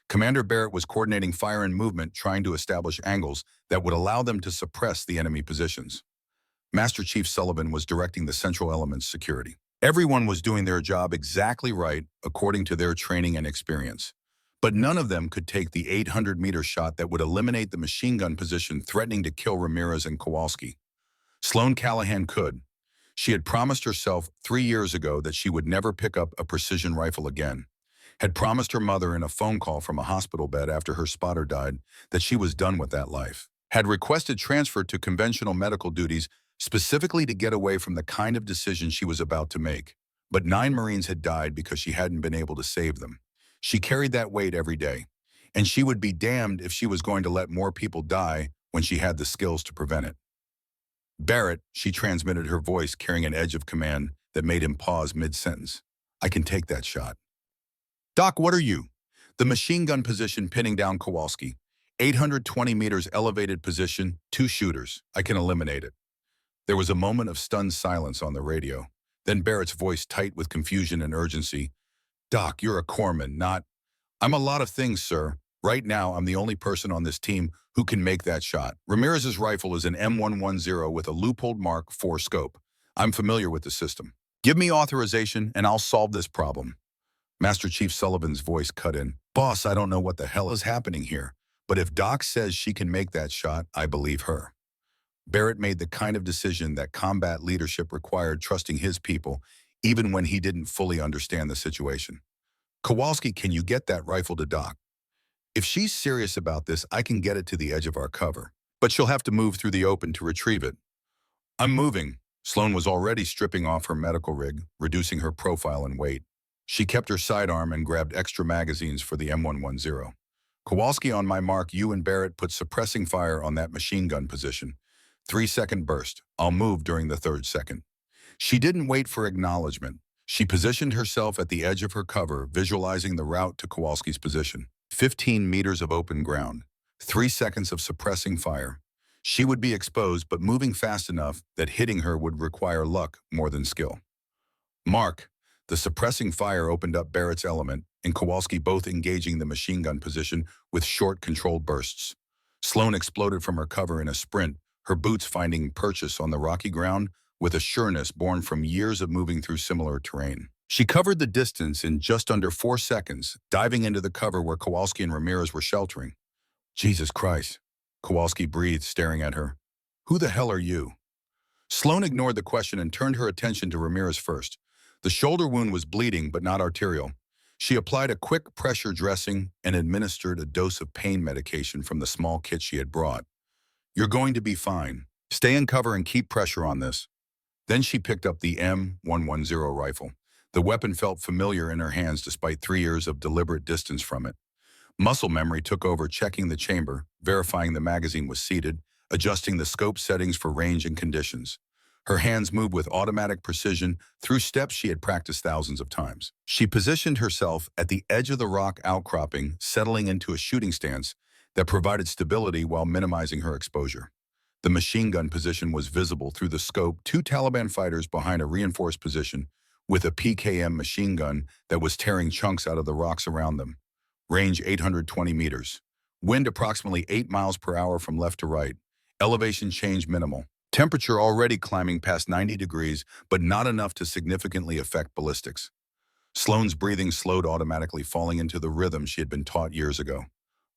Commander Barrett was coordinating fire and movement, trying to establish angles that would allow them to suppress the enemy positions. Master Chief Sullivan was directing the central element's security. Everyone was doing their job exactly right, according to their training and experience. But none of them could take the 800-meter shot that would eliminate the machine gun position threatening to kill Ramirez and Kowalski. Sloan Callahan could. She had promised herself 3 years ago that she would never pick up a precision rifle again. Had promised her mother in a phone call from a hospital bed after her spotter died that she was done with that life. Had requested transfer to conventional medical duties specifically to get away from the kind of decision she was about to make. But 9 Marines had died because she hadn't been able to save them. She carried that weight every day. and she would be damned if she was going to let more people die when she had the skills to prevent it. Barrett, she transmitted her voice carrying an edge of command that made him pause mid-sentence. I can take that shot. Doc, what are you? The machine gun position pinning down Kowalski. 820 meters elevated position, 2 shooters. I can eliminate it. There was a moment of stunned silence on the radio. Then Barrett's voice tight with confusion and urgency. Doc, you're a corpsman, not... I'm a lot of things, sir. Right now, I'm the only person on this team who can make that shot. Ramirez's rifle is an M110 with a loopholed Mark IV scope. I'm familiar with the system. Give me authorization and I'll solve this problem. Master Chief Sullivan's voice cut in. Boss, I don't know what the hell is happening here, but if Doc says she can make that shot, I believe her. Barrett made the kind of decision that combat leadership required, trusting his people, even when he didn't fully understand the situation. Kowalski, can you get that rifle to Doc? If she's serious about this, I can get it to the edge of our cover, but she'll have to move through the open to retrieve it. I'm moving. Sloan was already stripping off her medical rig, reducing her profile and weight. She kept her sidearm and grabbed extra magazines for the M110. Kowalski, on my mark, you and Barrett put suppressing fire on that machine gun position. 3-second burst. I'll move during the 3rd second. She didn't wait for acknowledgement. She positioned herself at the edge of her cover, visualizing the route to Kowalski's position. 15 meters of open ground. 3 seconds of suppressing fire. She would be exposed, but moving fast enough that hitting her would require luck more than skill. Mark. The suppressing fire opened up Barrett's element, and Kowalski both engaging the machine gun position with short, controlled bursts. Sloan exploded from her cover in a sprint, her boots finding purchase on the rocky ground with a sureness born from years of moving through similar terrain. She covered the distance in just under 4 seconds, diving into the cover where Kowalski and Ramirez were sheltering. Jesus Christ, Kowalski breathed, staring at her. Who the hell are you? Sloan ignored the question and turned her attention to Ramirez first. The shoulder wound was bleeding, but not arterial. She applied a quick pressure dressing and administered a dose of pain medication from the small kit she had brought. You're going to be fine. Stay in cover and keep pressure on this. Then she picked up the M110 rifle. The weapon felt familiar in her hands despite 3 years of deliberate distance from it. Muscle memory took over, checking the chamber, verifying the magazine was seated, adjusting the scope settings for range and conditions. Her hands moved with automatic precision through steps she had practiced thousands of times. She positioned herself at the edge of the rock outcropping, settling into a shooting stance that provided stability while minimizing her exposure. The machine gun position was visible through the scope, 2 Taliban fighters behind a reinforced position with a PKM machine gun that was tearing chunks out of the rocks around them. Range 820 meters. Wind approximately 8 miles per hour from left to right. Elevation change minimal. Temperature already climbing past 90 degrees, but not enough to significantly affect ballistics. Sloan's breathing slowed, automatically falling into the rhythm she had been taught years ago.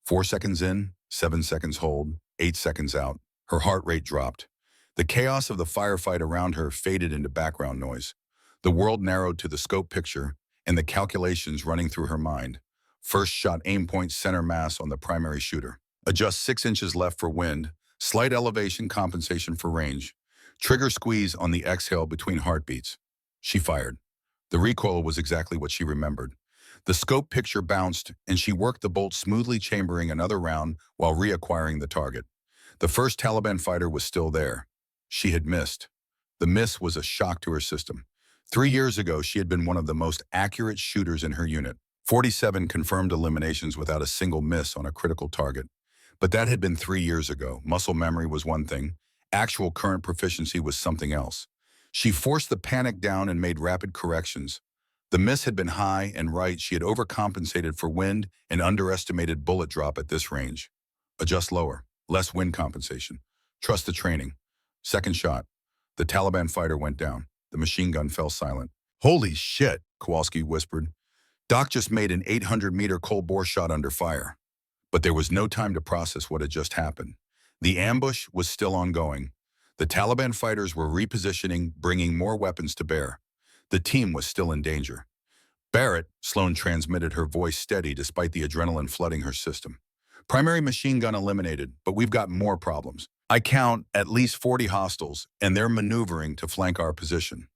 4 seconds in, 7 seconds hold, 8 seconds out. Her heart rate dropped. The chaos of the firefight around her faded into background noise. The world narrowed to the scope picture and the calculations running through her mind. First shot, aim point, center mass on the primary shooter. Adjust 6 inches left for wind. Slight elevation compensation for range. Trigger squeeze on the exhale between heartbeats. She fired. The recoil was exactly what she remembered. The scope picture bounced, and she worked the bolt smoothly, chambering another round while reacquiring the target. The first Taliban fighter was still there. She had missed. The miss was a shock to her system. 3 years ago, she had been one of the most accurate shooters in her unit. 47 confirmed eliminations without a single miss on a critical target. But that had been 3 years ago. Muscle memory was one thing. Actual current proficiency was something else. She forced the panic down and made rapid corrections. The miss had been high and right. She had overcompensated for wind and underestimated bullet drop at this range. Adjust lower. Less wind compensation. Trust the training. Second shot. The Taliban fighter went down. The machine gun fell silent. Holy shit, Kowalski whispered. Doc just made an 800-meter cold bore shot under fire. But there was no time to process what had just happened. The ambush was still ongoing. The Taliban fighters were repositioning, bringing more weapons to bear. The team was still in danger. Barrett, Sloan transmitted, her voice steady despite the adrenaline flooding her system. Primary machine gun eliminated, but we've got more problems. I count at least 40 hostiles, and they're maneuvering to flank our position.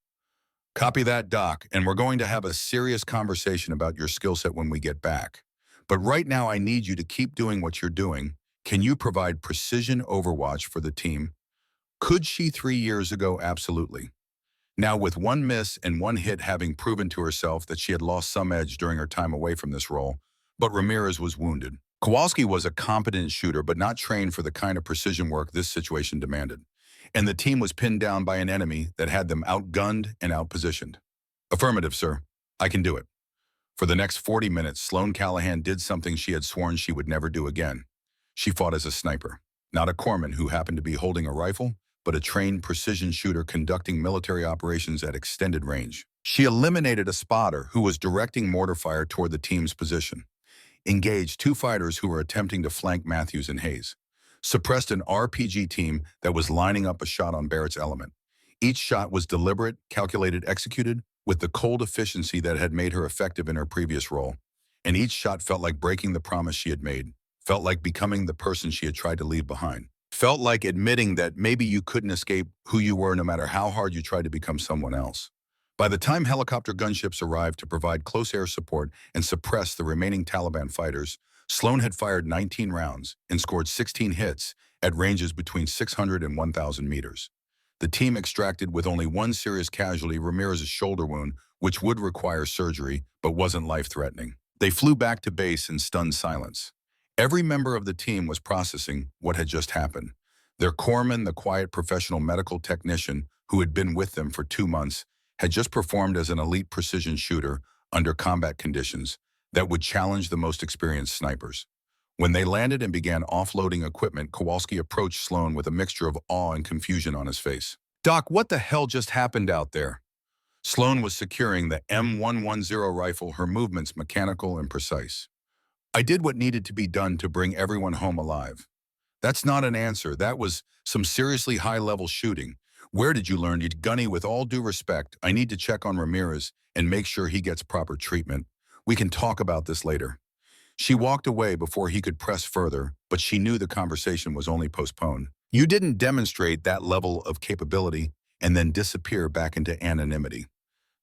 Copy that, Doc, and we're going to have a serious conversation about your skill set when we get back. But right now, I need you to keep doing what you're doing. Can you provide precision overwatch for the team? Could she 3 years ago? Absolutely. Now, with one miss and one hit having proven to herself that she had lost some edge during her time away from this role, but Ramirez was wounded. Kowalski was a competent shooter, but not trained for the kind of precision work this situation demanded. And the team was pinned down by an enemy that had them outgunned and outpositioned. Affirmative, sir. I can do it. For the next 40 minutes, Sloane Callahan did something she had sworn she would never do again. She fought as a sniper, not a corpsman who happened to be holding a rifle, but a trained precision shooter conducting military operations at extended range. She eliminated a spotter who was directing mortar fire toward the team's position, engaged two fighters who were attempting to flank Matthews and Hayes, suppressed an RPG team that was lining up a shot on Barrett's element. Each shot was deliberate, calculated, executed with the cold efficiency that had made her effective in her previous role. And each shot felt like breaking the promise she had made, felt like becoming the person she had tried to leave behind, felt like admitting that maybe you couldn't escape who you were no matter how hard you tried to become someone else. By the time helicopter gunships arrived to provide close air support and suppress the remaining Taliban fighters, Sloane had fired 19 rounds and scored 16 hits at ranges between 600 and 1,000 meters. The team extracted with only one serious casualty, Ramirez's shoulder wound, which would require surgery but wasn't life-threatening. They flew back to base in stunned silence. Every member of the team was processing what had just happened. Their corpsman, the quiet professional medical technician who had been with them for 2 months, had just performed as an elite precision shooter under combat conditions that would challenge the most experienced snipers. When they landed and began offloading equipment, Kowalski approached Sloane with a mixture of awe and confusion on his face. "Doc, what the hell just happened out there?" Sloane was securing the M110 rifle, her movements mechanical and precise. "I did what needed to be done to bring everyone home alive." "That's not an answer. That was some seriously high-level shooting. Where did you learn it, Gunny? With all due respect, I need to check on Ramirez and make sure he gets proper treatment. We can talk about this later." She walked away before he could press further, but she knew the conversation was only postponed. "You didn't demonstrate that level of capability and then disappear back into anonymity."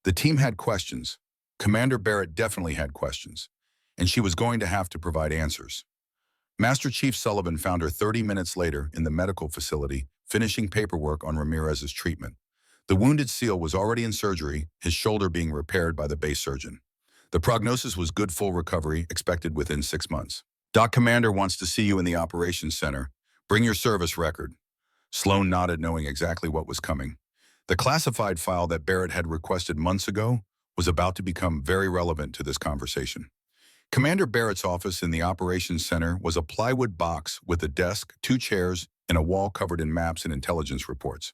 The team had questions. Commander Barrett definitely had questions, and she was going to have to provide answers. Master Chief Sullivan found her 30 minutes later in the medical facility, finishing paperwork on Ramirez's treatment. The wounded SEAL was already in surgery, his shoulder being repaired by the base surgeon. The prognosis was good, full recovery, expected within 6 months. "Doc, Commander wants to see you in the operations center. Bring your service record." Sloane nodded, knowing exactly what was coming. The classified file that Barrett had requested months ago was about to become very relevant to this conversation. Commander Barrett's office in the operations center was a plywood box with a desk, 2 chairs, and a wall covered in maps and intelligence reports.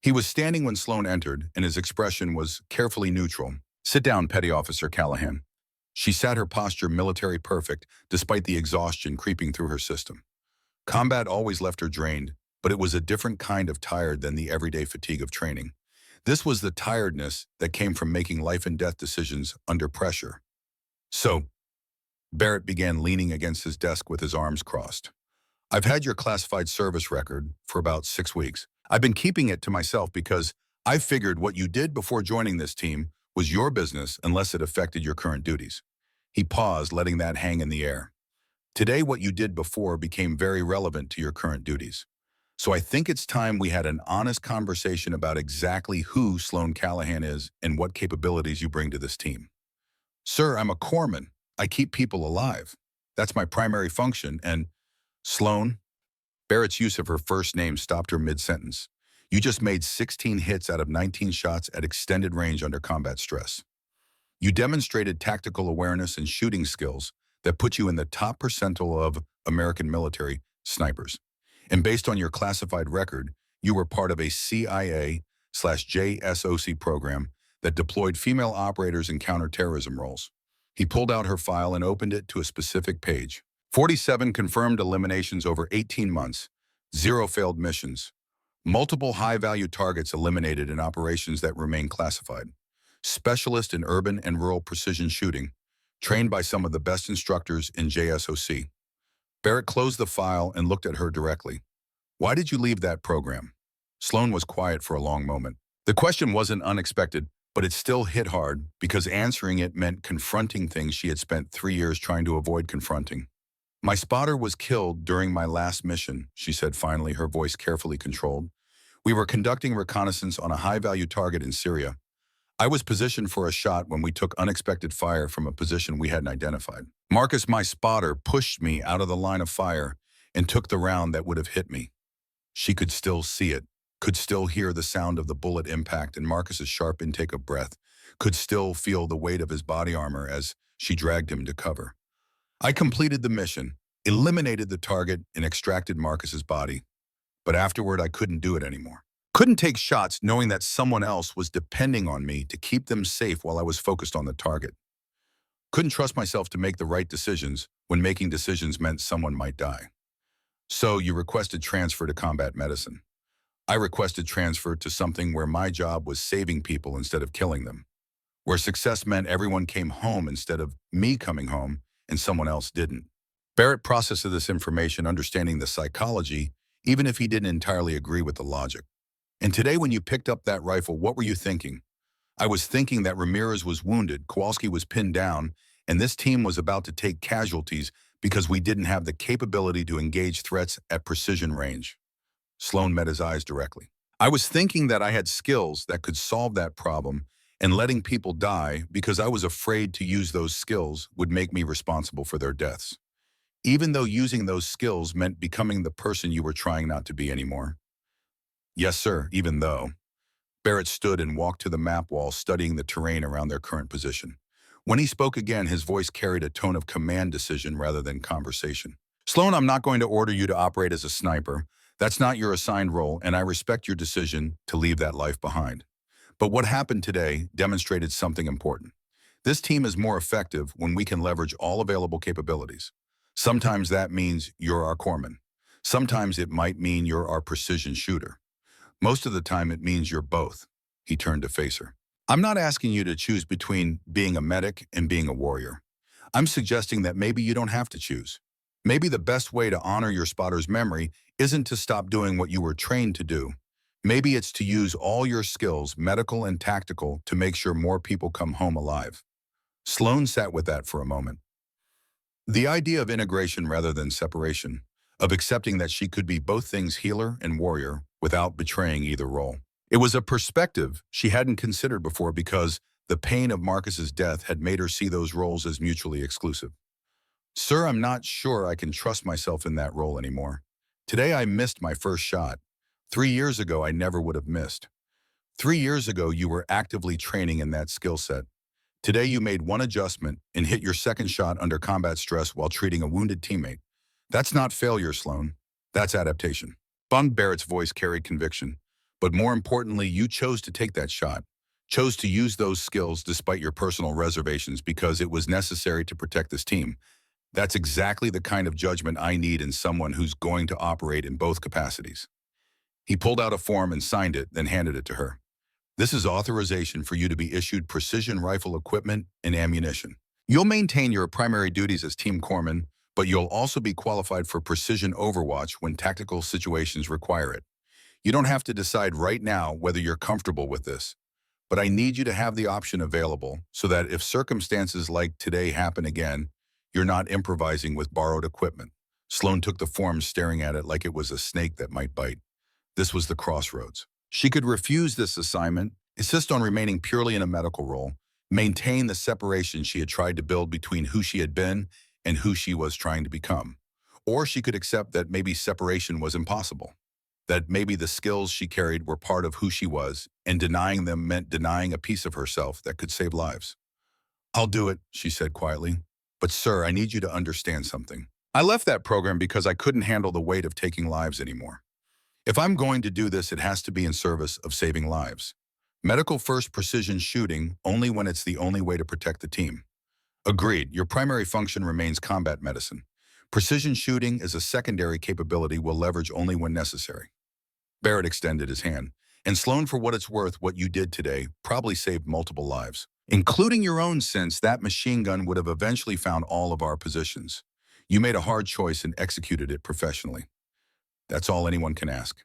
He was standing when Sloane entered, and his expression was carefully neutral. "Sit down, Petty Officer Callahan." She sat, her posture military perfect, despite the exhaustion creeping through her system. Combat always left her drained, but it was a different kind of tired than the everyday fatigue of training. This was the tiredness that came from making life-and-death decisions under pressure. "So," Barrett began, leaning against his desk with his arms crossed. "I've had your classified service record for about 6 weeks. I've been keeping it to myself because I figured what you did before joining this team was your business unless it affected your current duties." He paused, letting that hang in the air. "Today, what you did before became very relevant to your current duties. So I think it's time we had an honest conversation about exactly who Sloane Callahan is and what capabilities you bring to this team." "Sir, I'm a corpsman. I keep people alive. That's my primary function, and—" "Sloane?" Barrett's use of her first name stopped her mid-sentence. "You just made 16 hits out of 19 shots at extended range under combat stress. You demonstrated tactical awareness and shooting skills that put you in the top percentile of American military snipers. And based on your classified record, you were part of a CIA/JSOC program that deployed female operators in counterterrorism roles." He pulled out her file and opened it to a specific page. 47 confirmed eliminations over 18 months, 0 failed missions. Multiple high-value targets eliminated in operations that remain classified. Specialist in urban and rural precision shooting, trained by some of the best instructors in JSOC. Barrett closed the file and looked at her directly. "Why did you leave that program?" Sloane was quiet for a long moment. The question wasn't unexpected, But it still hit hard because answering it meant confronting things she had spent 3 years trying to avoid confronting. My spotter was killed during my last mission, she said finally, her voice carefully controlled. We were conducting reconnaissance on a high-value target in Syria. I was positioned for a shot when we took unexpected fire from a position we hadn't identified. Marcus, my spotter, pushed me out of the line of fire and took the round that would have hit me. She could still see it, could still hear the sound of the bullet impact and Marcus's sharp intake of breath, could still feel the weight of his body armor as she dragged him to cover. I completed the mission, eliminated the target, and extracted Marcus's body. But afterward, I couldn't do it anymore. Couldn't take shots knowing that someone else was depending on me to keep them safe while I was focused on the target. Couldn't trust myself to make the right decisions when making decisions meant someone might die. So you requested transfer to combat medicine. I requested transfer to something where my job was saving people instead of killing them, where success meant everyone came home instead of me coming home and someone else didn't. Barrett processed this information, understanding the psychology, even if he didn't entirely agree with the logic. And today when you picked up that rifle, what were you thinking? I was thinking that Ramirez was wounded, Kowalski was pinned down, and this team was about to take casualties because we didn't have the capability to engage threats at precision range. Sloan met his eyes directly. I was thinking that I had skills that could solve that problem, and letting people die because I was afraid to use those skills would make me responsible for their deaths. Even though using those skills meant becoming the person you were trying not to be anymore. Yes, sir, even though. Barrett stood and walked to the map wall, studying the terrain around their current position. When he spoke again, his voice carried a tone of command decision rather than conversation. Sloan, I'm not going to order you to operate as a sniper. That's not your assigned role, and I respect your decision to leave that life behind. But what happened today demonstrated something important. This team is more effective when we can leverage all available capabilities. Sometimes that means you're our corpsman. Sometimes it might mean you're our precision shooter. Most of the time it means you're both. He turned to face her. I'm not asking you to choose between being a medic and being a warrior. I'm suggesting that maybe you don't have to choose. Maybe the best way to honor your spotter's memory isn't to stop doing what you were trained to do. Maybe it's to use all your skills, medical and tactical, to make sure more people come home alive. Sloan sat with that for a moment. The idea of integration rather than separation, of accepting that she could be both things, healer and warrior, without betraying either role. It was a perspective she hadn't considered before because the pain of Marcus's death had made her see those roles as mutually exclusive. Sir, I'm not sure I can trust myself in that role anymore. Today I missed my first shot. 3 years ago, I never would have missed. 3 years ago, you were actively training in that skill set. Today, you made one adjustment and hit your second shot under combat stress while treating a wounded teammate. That's not failure, Sloan. That's adaptation. Bung Barrett's voice carried conviction. But more importantly, you chose to take that shot, chose to use those skills despite your personal reservations because it was necessary to protect this team. That's exactly the kind of judgment I need in someone who's going to operate in both capacities. He pulled out a form and signed it, then handed it to her. This is authorization for you to be issued precision rifle equipment and ammunition. You'll maintain your primary duties as Team Corpsman, but you'll also be qualified for precision overwatch when tactical situations require it. You don't have to decide right now whether you're comfortable with this, but I need you to have the option available so that if circumstances like today happen again, you're not improvising with borrowed equipment. Sloan took the form, staring at it like it was a snake that might bite. This was the crossroads. She could refuse this assignment, insist on remaining purely in a medical role, maintain the separation she had tried to build between who she had been and who she was trying to become. Or she could accept that maybe separation was impossible, that maybe the skills she carried were part of who she was, and denying them meant denying a piece of herself that could save lives. I'll do it, she said quietly. But sir, I need you to understand something. I left that program because I couldn't handle the weight of taking lives anymore. If I'm going to do this, it has to be in service of saving lives. Medical first, precision shooting only when it's the only way to protect the team. Agreed, your primary function remains combat medicine. Precision shooting is a secondary capability we'll leverage only when necessary. Barrett extended his hand. And Sloan, for what it's worth, what you did today probably saved multiple lives, including your own, since that machine gun would have eventually found all of our positions. You made a hard choice and executed it professionally. That's all anyone can ask.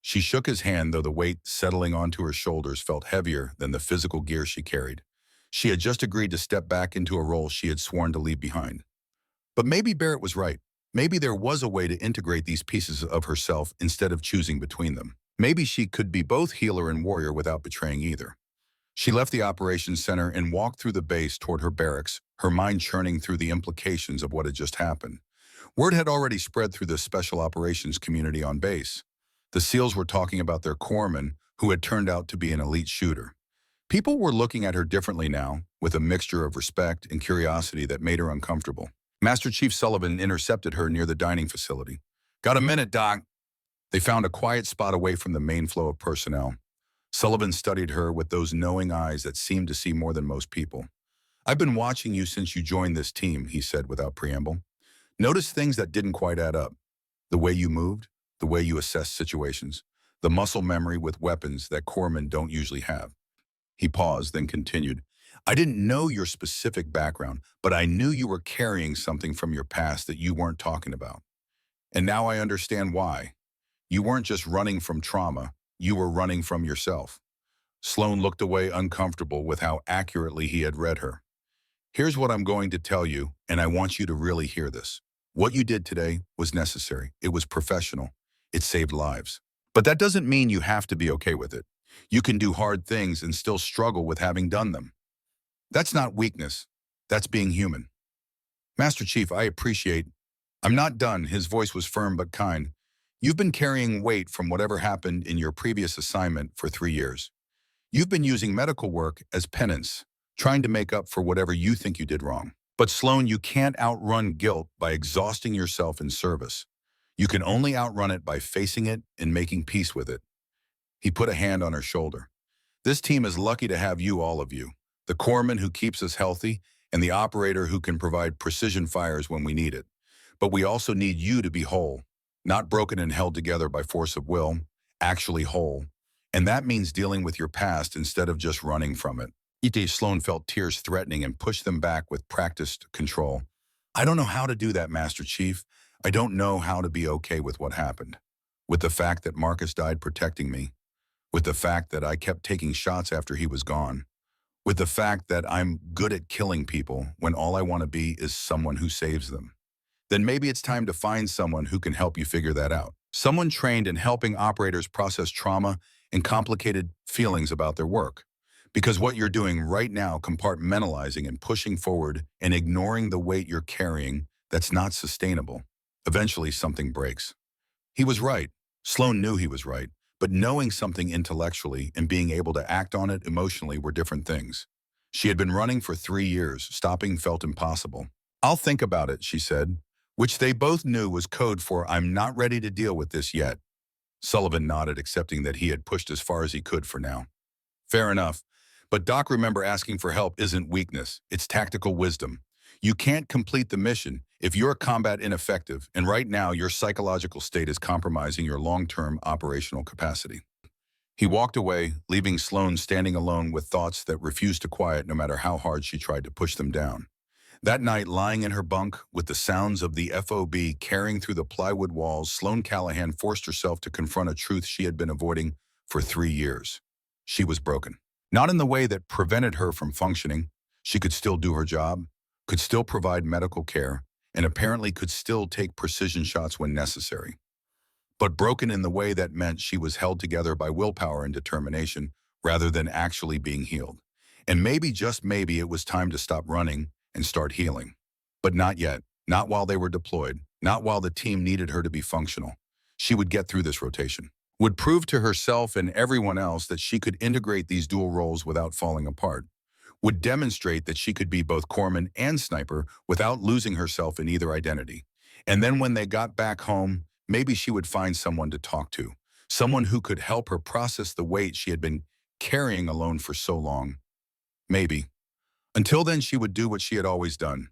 She shook his hand, though the weight settling onto her shoulders felt heavier than the physical gear she carried. She had just agreed to step back into a role she had sworn to leave behind. But maybe Barrett was right. Maybe there was a way to integrate these pieces of herself instead of choosing between them. Maybe she could be both healer and warrior without betraying either. She left the operations center and walked through the base toward her barracks, her mind churning through the implications of what had just happened. Word had already spread through the special operations community on base. The SEALs were talking about their corpsman, who had turned out to be an elite shooter. People were looking at her differently now, with a mixture of respect and curiosity that made her uncomfortable. Master Chief Sullivan intercepted her near the dining facility. "Got a minute, Doc?" They found a quiet spot away from the main flow of personnel. Sullivan studied her with those knowing eyes that seemed to see more than most people. "I've been watching you since you joined this team," he said without preamble. "Noticed things that didn't quite add up. The way you moved, the way you assessed situations, the muscle memory with weapons that corpsmen don't usually have." He paused, then continued. "I didn't know your specific background, but I knew you were carrying something from your past that you weren't talking about. And now I understand why. You weren't just running from trauma, you were running from yourself." Sloan looked away, uncomfortable with how accurately he had read her. "Here's what I'm going to tell you, and I want you to really hear this. What you did today was necessary. It was professional. It saved lives. But that doesn't mean you have to be okay with it. You can do hard things and still struggle with having done them. That's not weakness. That's being human. Master Chief, I appreciate—" "I'm not done." His voice was firm but kind. "You've been carrying weight from whatever happened in your previous assignment for 3 years. You've been using medical work as penance, trying to make up for whatever you think you did wrong. But Sloan, you can't outrun guilt by exhausting yourself in service. You can only outrun it by facing it and making peace with it." He put a hand on her shoulder. "This team is lucky to have you, all of you. The corpsman who keeps us healthy and the operator who can provide precision fires when we need it. But we also need you to be whole, not broken and held together by force of will, actually whole. And that means dealing with your past instead of just running from it." Sloan felt tears threatening and pushed them back with practiced control. "I don't know how to do that, Master Chief. I don't know how to be okay with what happened. With the fact that Marcus died protecting me. With the fact that I kept taking shots after he was gone. With the fact that I'm good at killing people when all I want to be is someone who saves them. Then maybe it's time to find someone who can help you figure that out. Someone trained in helping operators process trauma and complicated feelings about their work. Because what you're doing right now, compartmentalizing and pushing forward and ignoring the weight you're carrying, that's not sustainable. Eventually, something breaks." He was right. Sloan knew he was right. But knowing something intellectually and being able to act on it emotionally were different things. She had been running for 3 years. Stopping felt impossible. "I'll think about it," she said, which they both knew was code for "I'm not ready to deal with this yet." Sullivan nodded, accepting that he had pushed as far as he could for now. "Fair enough. But Doc, remember, asking for help isn't weakness. It's tactical wisdom. You can't complete the mission if you're combat ineffective, and right now your psychological state is compromising your long-term operational capacity." He walked away, leaving Sloan standing alone with thoughts that refused to quiet no matter how hard she tried to push them down. That night, lying in her bunk with the sounds of the FOB carrying through the plywood walls, Sloan Callahan forced herself to confront a truth she had been avoiding for 3 years. She was broken. Not in the way that prevented her from functioning. She could still do her job, could still provide medical care, and apparently could still take precision shots when necessary. But broken in the way that meant she was held together by willpower and determination rather than actually being healed. And maybe, just maybe, it was time to stop running and start healing. But not yet. Not while they were deployed. Not while the team needed her to be functional. She would get through this rotation. Would prove to herself and everyone else that she could integrate these dual roles without falling apart. Would demonstrate that she could be both corpsman and sniper without losing herself in either identity. And then when they got back home, maybe she would find someone to talk to. Someone who could help her process the weight she had been carrying alone for so long. Maybe. Until then, she would do what she had always done.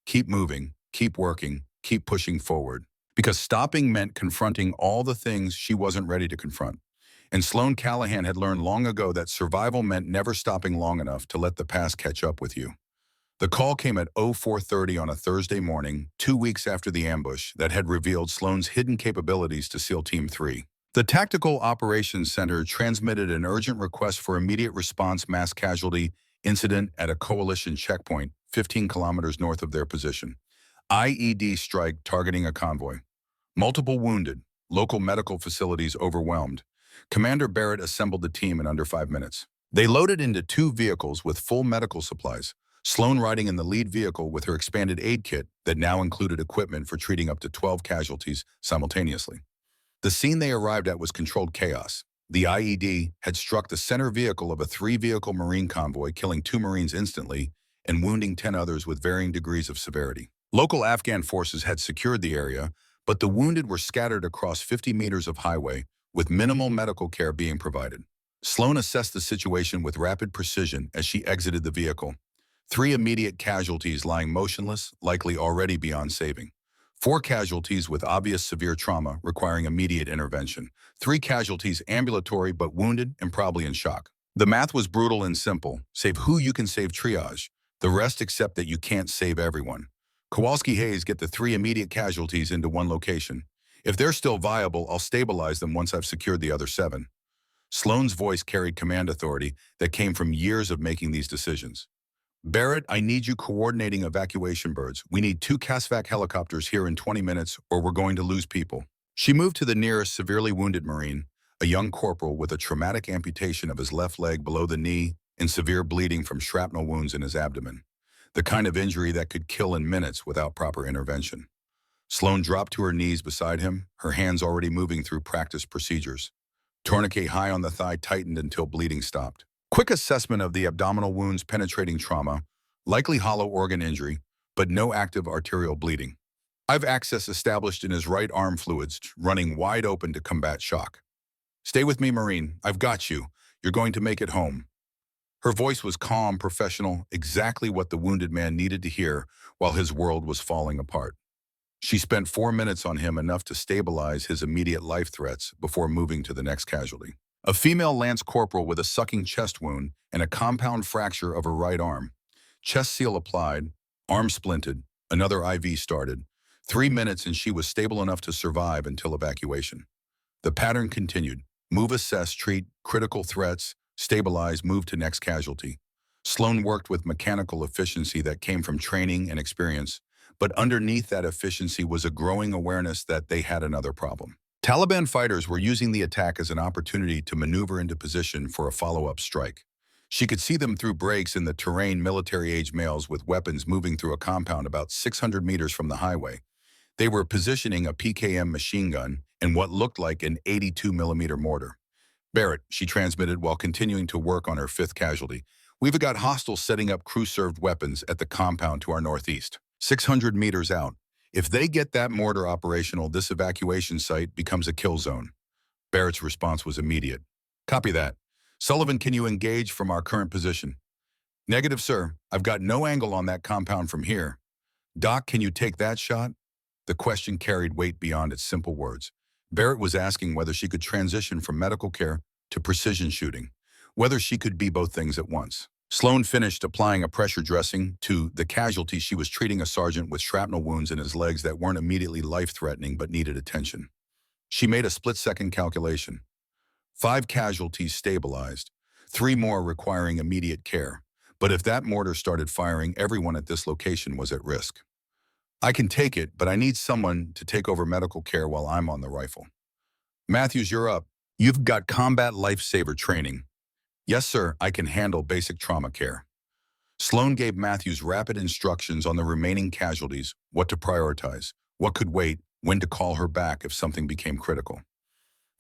Keep moving, keep working, keep pushing forward. Because stopping meant confronting all the things she wasn't ready to confront. And Sloan Callahan had learned long ago that survival meant never stopping long enough to let the past catch up with you. The call came at 04:30 on a Thursday morning, 2 weeks after the ambush that had revealed Sloan's hidden capabilities to SEAL Team 3. The Tactical Operations Center transmitted an urgent request for immediate response mass casualty incident at a coalition checkpoint 15 kilometers north of their position. IED strike targeting a convoy. Multiple wounded. Local medical facilities overwhelmed. Commander Barrett assembled the team in under 5 minutes. They loaded into 2 vehicles with full medical supplies, Sloan riding in the lead vehicle with her expanded aid kit that now included equipment for treating up to 12 casualties simultaneously. The scene they arrived at was controlled chaos. The IED had struck the center vehicle of a 3-vehicle Marine convoy, killing 2 Marines instantly and wounding 10 others with varying degrees of severity. Local Afghan forces had secured the area, but the wounded were scattered across 50 meters of highway, with minimal medical care being provided. Sloan assessed the situation with rapid precision as she exited the vehicle. 3 immediate casualties lying motionless, likely already beyond saving. 4 casualties with obvious severe trauma requiring immediate intervention. 3 casualties ambulatory but wounded and probably in shock. The math was brutal and simple. Save who you can save triage. The rest accept that you can't save everyone. Kowalski-Hayes get the 3 immediate casualties into one location. If they're still viable, I'll stabilize them once I've secured the other 7. Sloan's voice carried command authority that came from years of making these decisions. Barrett, I need you coordinating evacuation birds. We need 2 CASVAC helicopters here in 20 minutes or we're going to lose people. She moved to the nearest severely wounded Marine, a young corporal with a traumatic amputation of his left leg below the knee and severe bleeding from shrapnel wounds in his abdomen, the kind of injury that could kill in minutes without proper intervention. Sloan dropped to her knees beside him, her hands already moving through practice procedures. Tourniquet high on the thigh tightened until bleeding stopped. Quick assessment of the abdominal wounds, penetrating trauma, likely hollow organ injury, but no active arterial bleeding. I've access established in his right arm fluids, running wide open to combat shock. Stay with me, Marine. I've got you. You're going to make it home. Her voice was calm, professional, exactly what the wounded man needed to hear while his world was falling apart. She spent 4 minutes on him, enough to stabilize his immediate life threats before moving to the next casualty. A female lance corporal with a sucking chest wound and a compound fracture of her right arm. Chest seal applied, arm splinted, another IV started. 3 minutes and she was stable enough to survive until evacuation. The pattern continued. Move, assess, treat, critical threats, stabilize, move to next casualty. Sloan worked with mechanical efficiency that came from training and experience, but underneath that efficiency was a growing awareness that they had another problem. Taliban fighters were using the attack as an opportunity to maneuver into position for a follow-up strike. She could see them through breaks in the terrain, military-age males with weapons moving through a compound about 600 meters from the highway. They were positioning a PKM machine gun and what looked like an 82-millimeter mortar. Barrett, she transmitted while continuing to work on her 5th casualty. We've got hostiles setting up crew-served weapons at the compound to our northeast, 600 meters out. If they get that mortar operational, this evacuation site becomes a kill zone. Barrett's response was immediate. Copy that. Sullivan, can you engage from our current position? Negative, sir. I've got no angle on that compound from here. Doc, can you take that shot? The question carried weight beyond its simple words. Barrett was asking whether she could transition from medical care to precision shooting, whether she could be both things at once. Sloan finished applying a pressure dressing to the casualty. She was treating a sergeant with shrapnel wounds in his legs that weren't immediately life-threatening but needed attention. She made a split-second calculation. 5 casualties stabilized, 3 more requiring immediate care. But if that mortar started firing, everyone at this location was at risk. I can take it, but I need someone to take over medical care while I'm on the rifle. Matthews, you're up. You've got combat lifesaver training. Yes, sir, I can handle basic trauma care. Sloan gave Matthews rapid instructions on the remaining casualties, what to prioritize, what could wait, when to call her back if something became critical.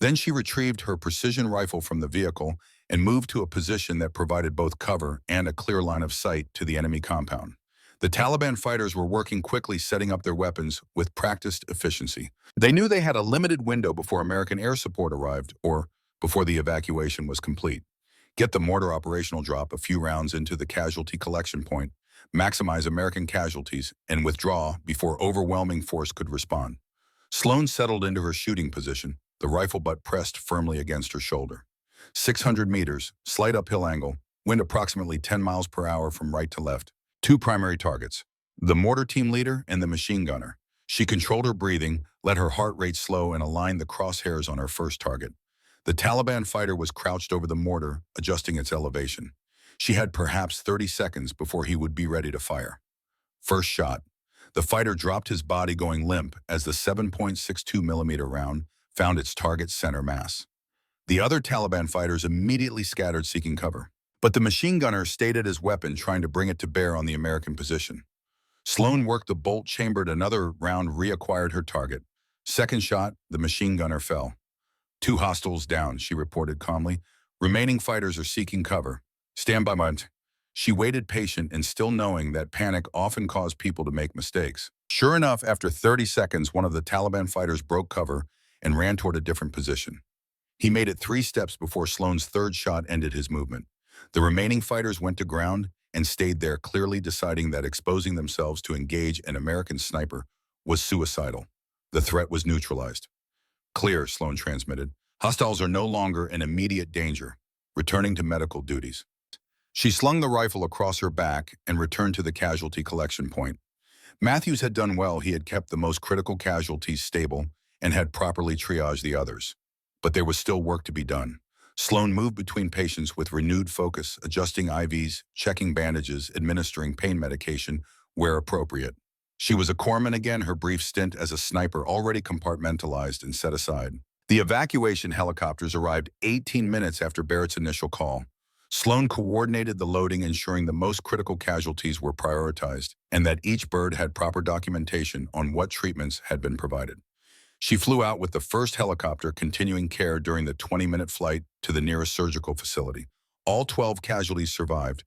Then she retrieved her precision rifle from the vehicle and moved to a position that provided both cover and a clear line of sight to the enemy compound. The Taliban fighters were working quickly, setting up their weapons with practiced efficiency. They knew they had a limited window before American air support arrived or before the evacuation was complete. Get the mortar operational, drop a few rounds into the casualty collection point, maximize American casualties, and withdraw before overwhelming force could respond. Sloan settled into her shooting position, the rifle butt pressed firmly against her shoulder. 600 meters, slight uphill angle, wind approximately 10 miles per hour from right to left. 2 primary targets, the mortar team leader and the machine gunner. She controlled her breathing, let her heart rate slow, and aligned the crosshairs on her first target. The Taliban fighter was crouched over the mortar, adjusting its elevation. She had perhaps 30 seconds before he would be ready to fire. First shot. The fighter dropped his body going limp as the 7.62 millimeter round found its target's center mass. The other Taliban fighters immediately scattered seeking cover. But the machine gunner stayed at his weapon, trying to bring it to bear on the American position. Sloan worked the bolt, chambered another round, reacquired her target. Second shot, the machine gunner fell. Two hostiles down, she reported calmly. Remaining fighters are seeking cover. Stand by my... She waited patient and still knowing that panic often caused people to make mistakes. Sure enough, after 30 seconds, one of the Taliban fighters broke cover and ran toward a different position. He made it 3 steps before Sloan's third shot ended his movement. The remaining fighters went to ground and stayed there, clearly deciding that exposing themselves to engage an American sniper was suicidal. The threat was neutralized. Clear, Sloan transmitted. Hostiles are no longer an immediate danger. Returning to medical duties. She slung the rifle across her back and returned to the casualty collection point. Matthews had done well. He had kept the most critical casualties stable and had properly triaged the others. But there was still work to be done. Sloan moved between patients with renewed focus, adjusting IVs, checking bandages, administering pain medication where appropriate. She was a corpsman again, her brief stint as a sniper already compartmentalized and set aside. The evacuation helicopters arrived 18 minutes after Barrett's initial call. Sloan coordinated the loading, ensuring the most critical casualties were prioritized and that each bird had proper documentation on what treatments had been provided. She flew out with the first helicopter, continuing care during the 20-minute flight to the nearest surgical facility. All 12 casualties survived.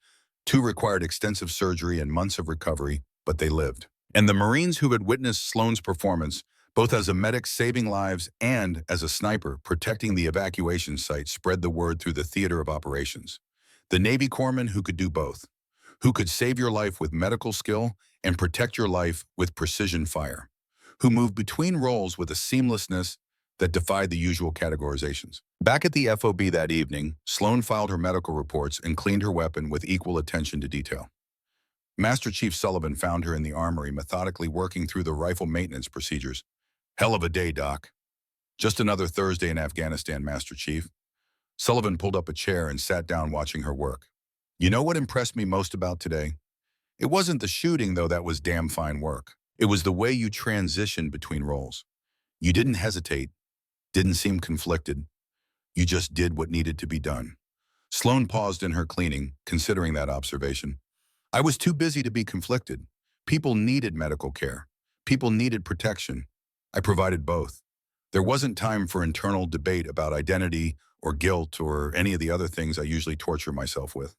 2 required extensive surgery and months of recovery, but they lived. And the Marines who had witnessed Sloan's performance, both as a medic saving lives and as a sniper protecting the evacuation site, spread the word through the theater of operations. The Navy corpsman who could do both, who could save your life with medical skill and protect your life with precision fire, who moved between roles with a seamlessness that defied the usual categorizations. Back at the FOB that evening, Sloan filed her medical reports and cleaned her weapon with equal attention to detail. Master Chief Sullivan found her in the armory, methodically working through the rifle maintenance procedures. Hell of a day, Doc. Just another Thursday in Afghanistan, Master Chief. Sullivan pulled up a chair and sat down, watching her work. You know what impressed me most about today? It wasn't the shooting, though that was damn fine work. It was the way you transitioned between roles. You didn't hesitate, didn't seem conflicted. You just did what needed to be done. Sloan paused in her cleaning, considering that observation. I was too busy to be conflicted. People needed medical care. People needed protection. I provided both. There wasn't time for internal debate about identity or guilt or any of the other things I usually torture myself with.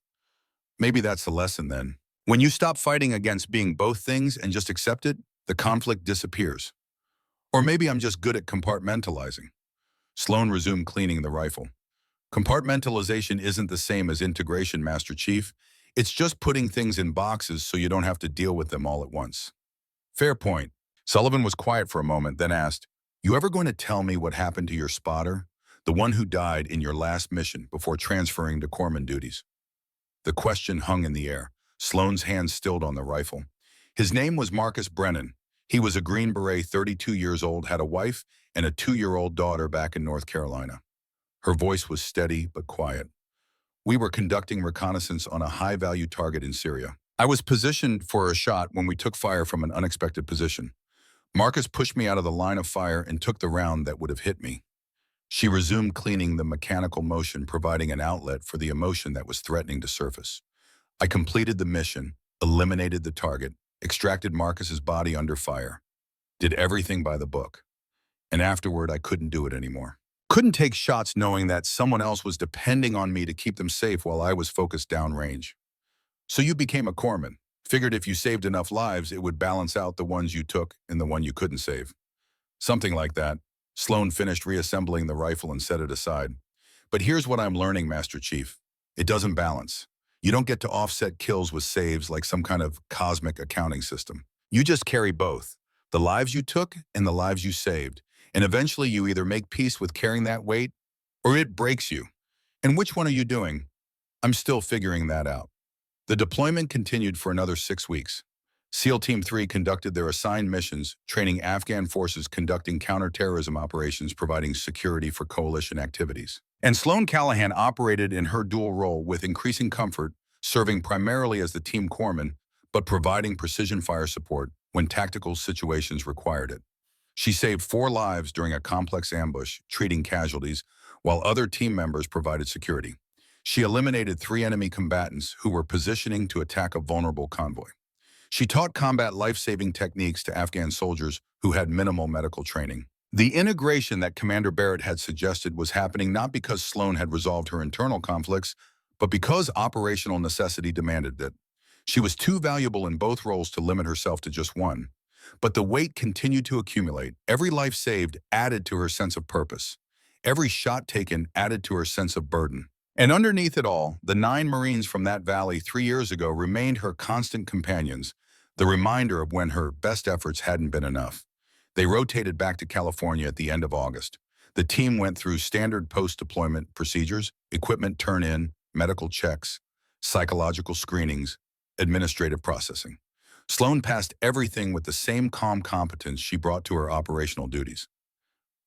Maybe that's the lesson then. When you stop fighting against being both things and just accept it, the conflict disappears. Or maybe I'm just good at compartmentalizing. Sloan resumed cleaning the rifle. Compartmentalization isn't the same as integration, Master Chief. It's just putting things in boxes so you don't have to deal with them all at once. Fair point. Sullivan was quiet for a moment, then asked, You ever going to tell me what happened to your spotter? The one who died in your last mission before transferring to corpsman duties. The question hung in the air. Sloan's hand stilled on the rifle. His name was Marcus Brennan. He was a Green Beret, 32 years old, had a wife and a 2-year-old daughter back in North Carolina. Her voice was steady but quiet. We were conducting reconnaissance on a high-value target in Syria. I was positioned for a shot when we took fire from an unexpected position. Marcus pushed me out of the line of fire and took the round that would have hit me. She resumed cleaning the mechanical motion, providing an outlet for the emotion that was threatening to surface. I completed the mission, eliminated the target, extracted Marcus's body under fire, did everything by the book. And afterward, I couldn't do it anymore. Couldn't take shots knowing that someone else was depending on me to keep them safe while I was focused downrange. So you became a corpsman. Figured if you saved enough lives, it would balance out the ones you took and the one you couldn't save. Something like that. Sloan finished reassembling the rifle and set it aside. But here's what I'm learning, Master Chief. It doesn't balance. You don't get to offset kills with saves like some kind of cosmic accounting system. You just carry both, the lives you took and the lives you saved. And eventually you either make peace with carrying that weight or it breaks you. And which one are you doing? I'm still figuring that out. The deployment continued for another 6 weeks. SEAL Team 3 conducted their assigned missions, training Afghan forces conducting counterterrorism operations, providing security for coalition activities. And Sloan Callahan operated in her dual role with increasing comfort, serving primarily as the team corpsman, but providing precision fire support when tactical situations required it. She saved 4 lives during a complex ambush, treating casualties, while other team members provided security. She eliminated 3 enemy combatants who were positioning to attack a vulnerable convoy. She taught combat life-saving techniques to Afghan soldiers who had minimal medical training. The integration that Commander Barrett had suggested was happening not because Sloan had resolved her internal conflicts, but because operational necessity demanded it. She was too valuable in both roles to limit herself to just one. But the weight continued to accumulate. Every life saved added to her sense of purpose. Every shot taken added to her sense of burden. And underneath it all, the 9 Marines from that valley 3 years ago remained her constant companions, the reminder of when her best efforts hadn't been enough. They rotated back to California at the end of August. The team went through standard post-deployment procedures, equipment turn-in, medical checks, psychological screenings, administrative processing. Sloan passed everything with the same calm competence she brought to her operational duties.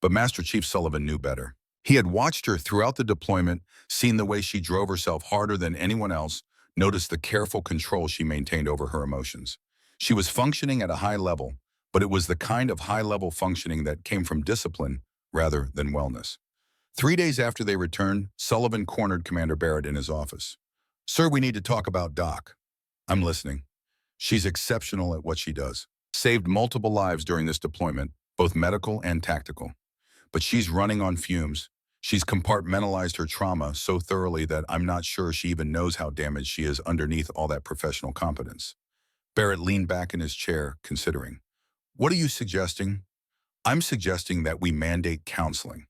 But Master Chief Sullivan knew better. He had watched her throughout the deployment, seen the way she drove herself harder than anyone else, noticed the careful control she maintained over her emotions. She was functioning at a high level, but it was the kind of high-level functioning that came from discipline rather than wellness. 3 days after they returned, Sullivan cornered Commander Barrett in his office. "Sir, we need to talk about Doc." "I'm listening." "She's exceptional at what she does. Saved multiple lives during this deployment, both medical and tactical. But she's running on fumes. She's compartmentalized her trauma so thoroughly that I'm not sure she even knows how damaged she is underneath all that professional competence." Barrett leaned back in his chair, considering. "What are you suggesting?" "I'm suggesting that we mandate counseling.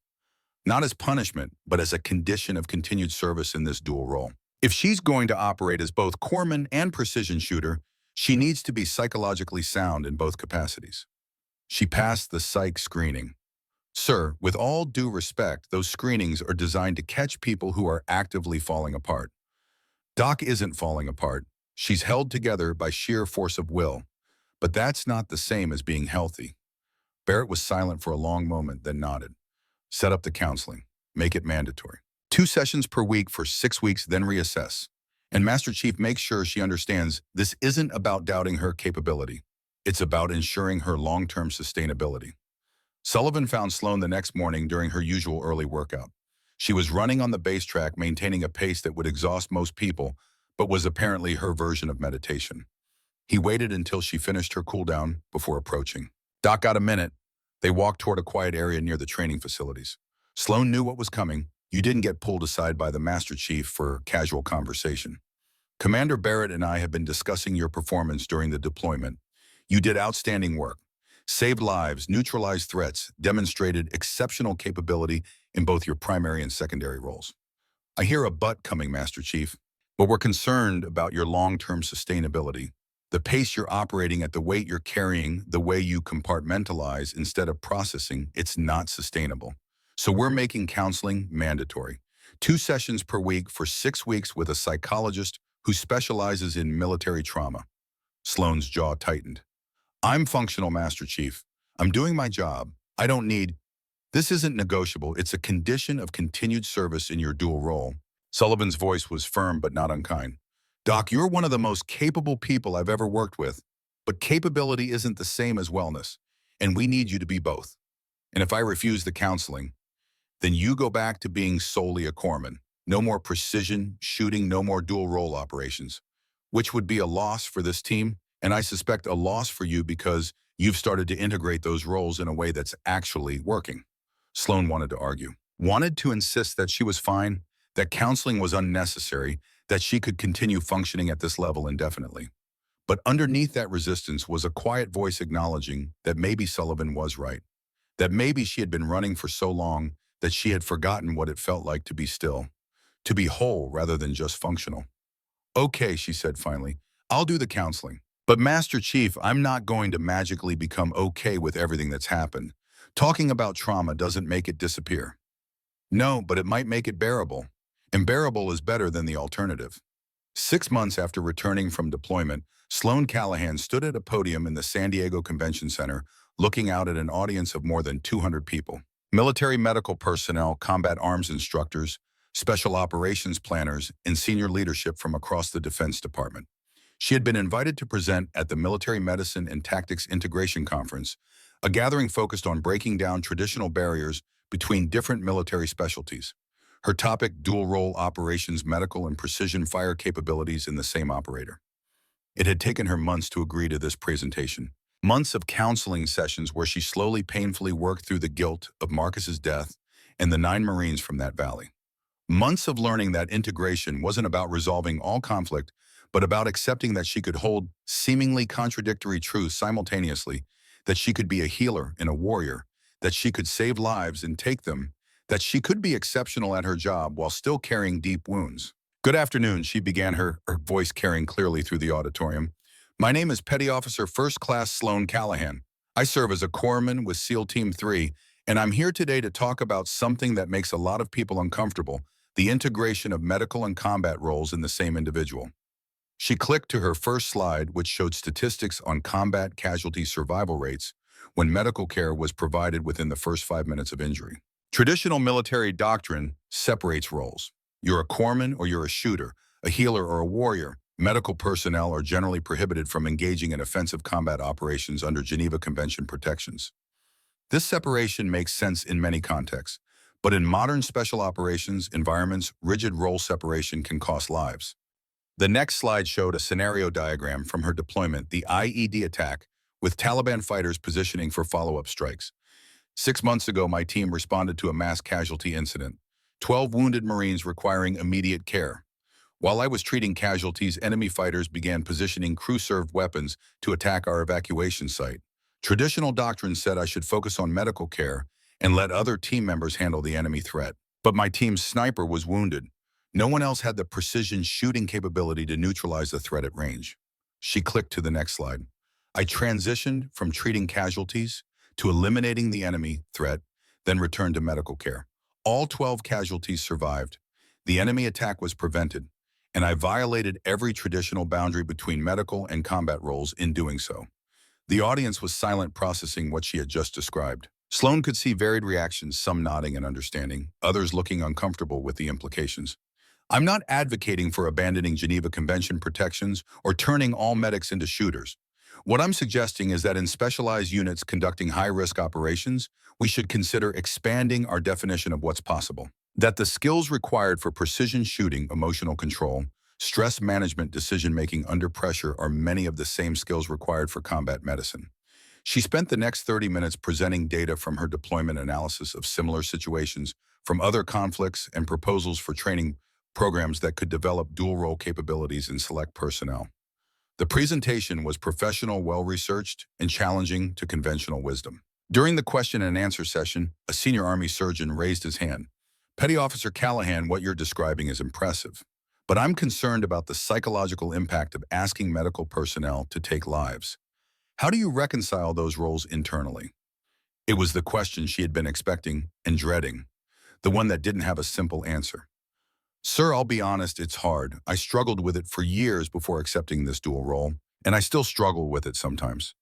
Not as punishment, but as a condition of continued service in this dual role. If she's going to operate as both corpsman and precision shooter, she needs to be psychologically sound in both capacities." She passed the psych screening. "Sir, with all due respect, those screenings are designed to catch people who are actively falling apart. Doc isn't falling apart. She's held together by sheer force of will. But that's not the same as being healthy." Barrett was silent for a long moment, then nodded. "Set up the counseling. Make it mandatory. 2 sessions per week for 6 weeks, then reassess. And Master Chief makes sure she understands this isn't about doubting her capability. It's about ensuring her long-term sustainability." Sullivan found Sloan the next morning during her usual early workout. She was running on the base track, maintaining a pace that would exhaust most people, but was apparently her version of meditation. He waited until she finished her cooldown before approaching. "Doc, got a minute?" They walked toward a quiet area near the training facilities. Sloan knew what was coming. You didn't get pulled aside by the Master Chief for casual conversation. "Commander Barrett and I have been discussing your performance during the deployment. You did outstanding work. Saved lives, neutralized threats, demonstrated exceptional capability in both your primary and secondary roles. I hear a but coming, Master Chief, but we're concerned about your long-term sustainability. The pace you're operating at, the weight you're carrying, the way you compartmentalize instead of processing, it's not sustainable. So we're making counseling mandatory. 2 sessions per week for 6 weeks with a psychologist who specializes in military trauma." Sloan's jaw tightened. "I'm functional, Master Chief. I'm doing my job. I don't need... This isn't negotiable. It's a condition of continued service in your dual role." Sullivan's voice was firm but not unkind. "Doc, you're one of the most capable people I've ever worked with, but capability isn't the same as wellness, and we need you to be both. And if I refuse the counseling, then you go back to being solely a corpsman. No more precision shooting, no more dual role operations, which would be a loss for this team, and I suspect a loss for you because you've started to integrate those roles in a way that's actually working." Sloan wanted to argue, wanted to insist that she was fine, that counseling was unnecessary, that she could continue functioning at this level indefinitely. But underneath that resistance was a quiet voice acknowledging that maybe Sullivan was right, that maybe she had been running for so long that she had forgotten what it felt like to be still, to be whole rather than just functional. "Okay," she said finally, "I'll do the counseling. But Master Chief, I'm not going to magically become okay with everything that's happened. Talking about trauma doesn't make it disappear." "No, but it might make it bearable. And bearable is better than the alternative." 6 months after returning from deployment, Sloan Callahan stood at a podium in the San Diego Convention Center, looking out at an audience of more than 200 people. Military medical personnel, combat arms instructors, special operations planners, and senior leadership from across the Defense Department. She had been invited to present at the Military Medicine and Tactics Integration Conference, a gathering focused on breaking down traditional barriers between different military specialties. Her topic, dual-role operations, medical and precision fire capabilities in the same operator. It had taken her months to agree to this presentation. Months of counseling sessions where she slowly, painfully worked through the guilt of Marcus's death and the 9 Marines from that valley. Months of learning that integration wasn't about resolving all conflict, but about accepting that she could hold seemingly contradictory truths simultaneously, that she could be a healer and a warrior, that she could save lives and take them, that she could be exceptional at her job while still carrying deep wounds. Good afternoon, she began, her voice carrying clearly through the auditorium. My name is Petty Officer First Class Sloan Callahan. I serve as a corpsman with SEAL Team 3, and I'm here today to talk about something that makes a lot of people uncomfortable, the integration of medical and combat roles in the same individual. She clicked to her first slide, which showed statistics on combat casualty survival rates when medical care was provided within the first 5 minutes of injury. Traditional military doctrine separates roles. You're a corpsman or you're a shooter, a healer or a warrior. Medical personnel are generally prohibited from engaging in offensive combat operations under Geneva Convention protections. This separation makes sense in many contexts, but in modern special operations environments, rigid role separation can cost lives. The next slide showed a scenario diagram from her deployment, the IED attack, with Taliban fighters positioning for follow-up strikes. 6 months ago, my team responded to a mass casualty incident, 12 wounded Marines requiring immediate care. While I was treating casualties, enemy fighters began positioning crew-served weapons to attack our evacuation site. Traditional doctrine said I should focus on medical care and let other team members handle the enemy threat. But my team's sniper was wounded. No one else had the precision shooting capability to neutralize the threat at range. She clicked to the next slide. I transitioned from treating casualties to eliminating the enemy threat, then returned to medical care. All 12 casualties survived. The enemy attack was prevented, and I violated every traditional boundary between medical and combat roles in doing so. The audience was silent, processing what she had just described. Sloan could see varied reactions, some nodding and understanding, others looking uncomfortable with the implications. I'm not advocating for abandoning Geneva Convention protections or turning all medics into shooters. What I'm suggesting is that in specialized units conducting high-risk operations, we should consider expanding our definition of what's possible. That the skills required for precision shooting, emotional control, stress management, decision-making under pressure are many of the same skills required for combat medicine. She spent the next 30 minutes presenting data from her deployment analysis of similar situations from other conflicts and proposals for training programs that could develop dual-role capabilities in select personnel. The presentation was professional, well-researched, and challenging to conventional wisdom. During the question and answer session, a senior Army surgeon raised his hand. Petty Officer Callahan, what you're describing is impressive, but I'm concerned about the psychological impact of asking medical personnel to take lives. How do you reconcile those roles internally? It was the question she had been expecting and dreading, the one that didn't have a simple answer. Sir, I'll be honest, it's hard. I struggled with it for years before accepting this dual role, and I still struggle with it sometimes.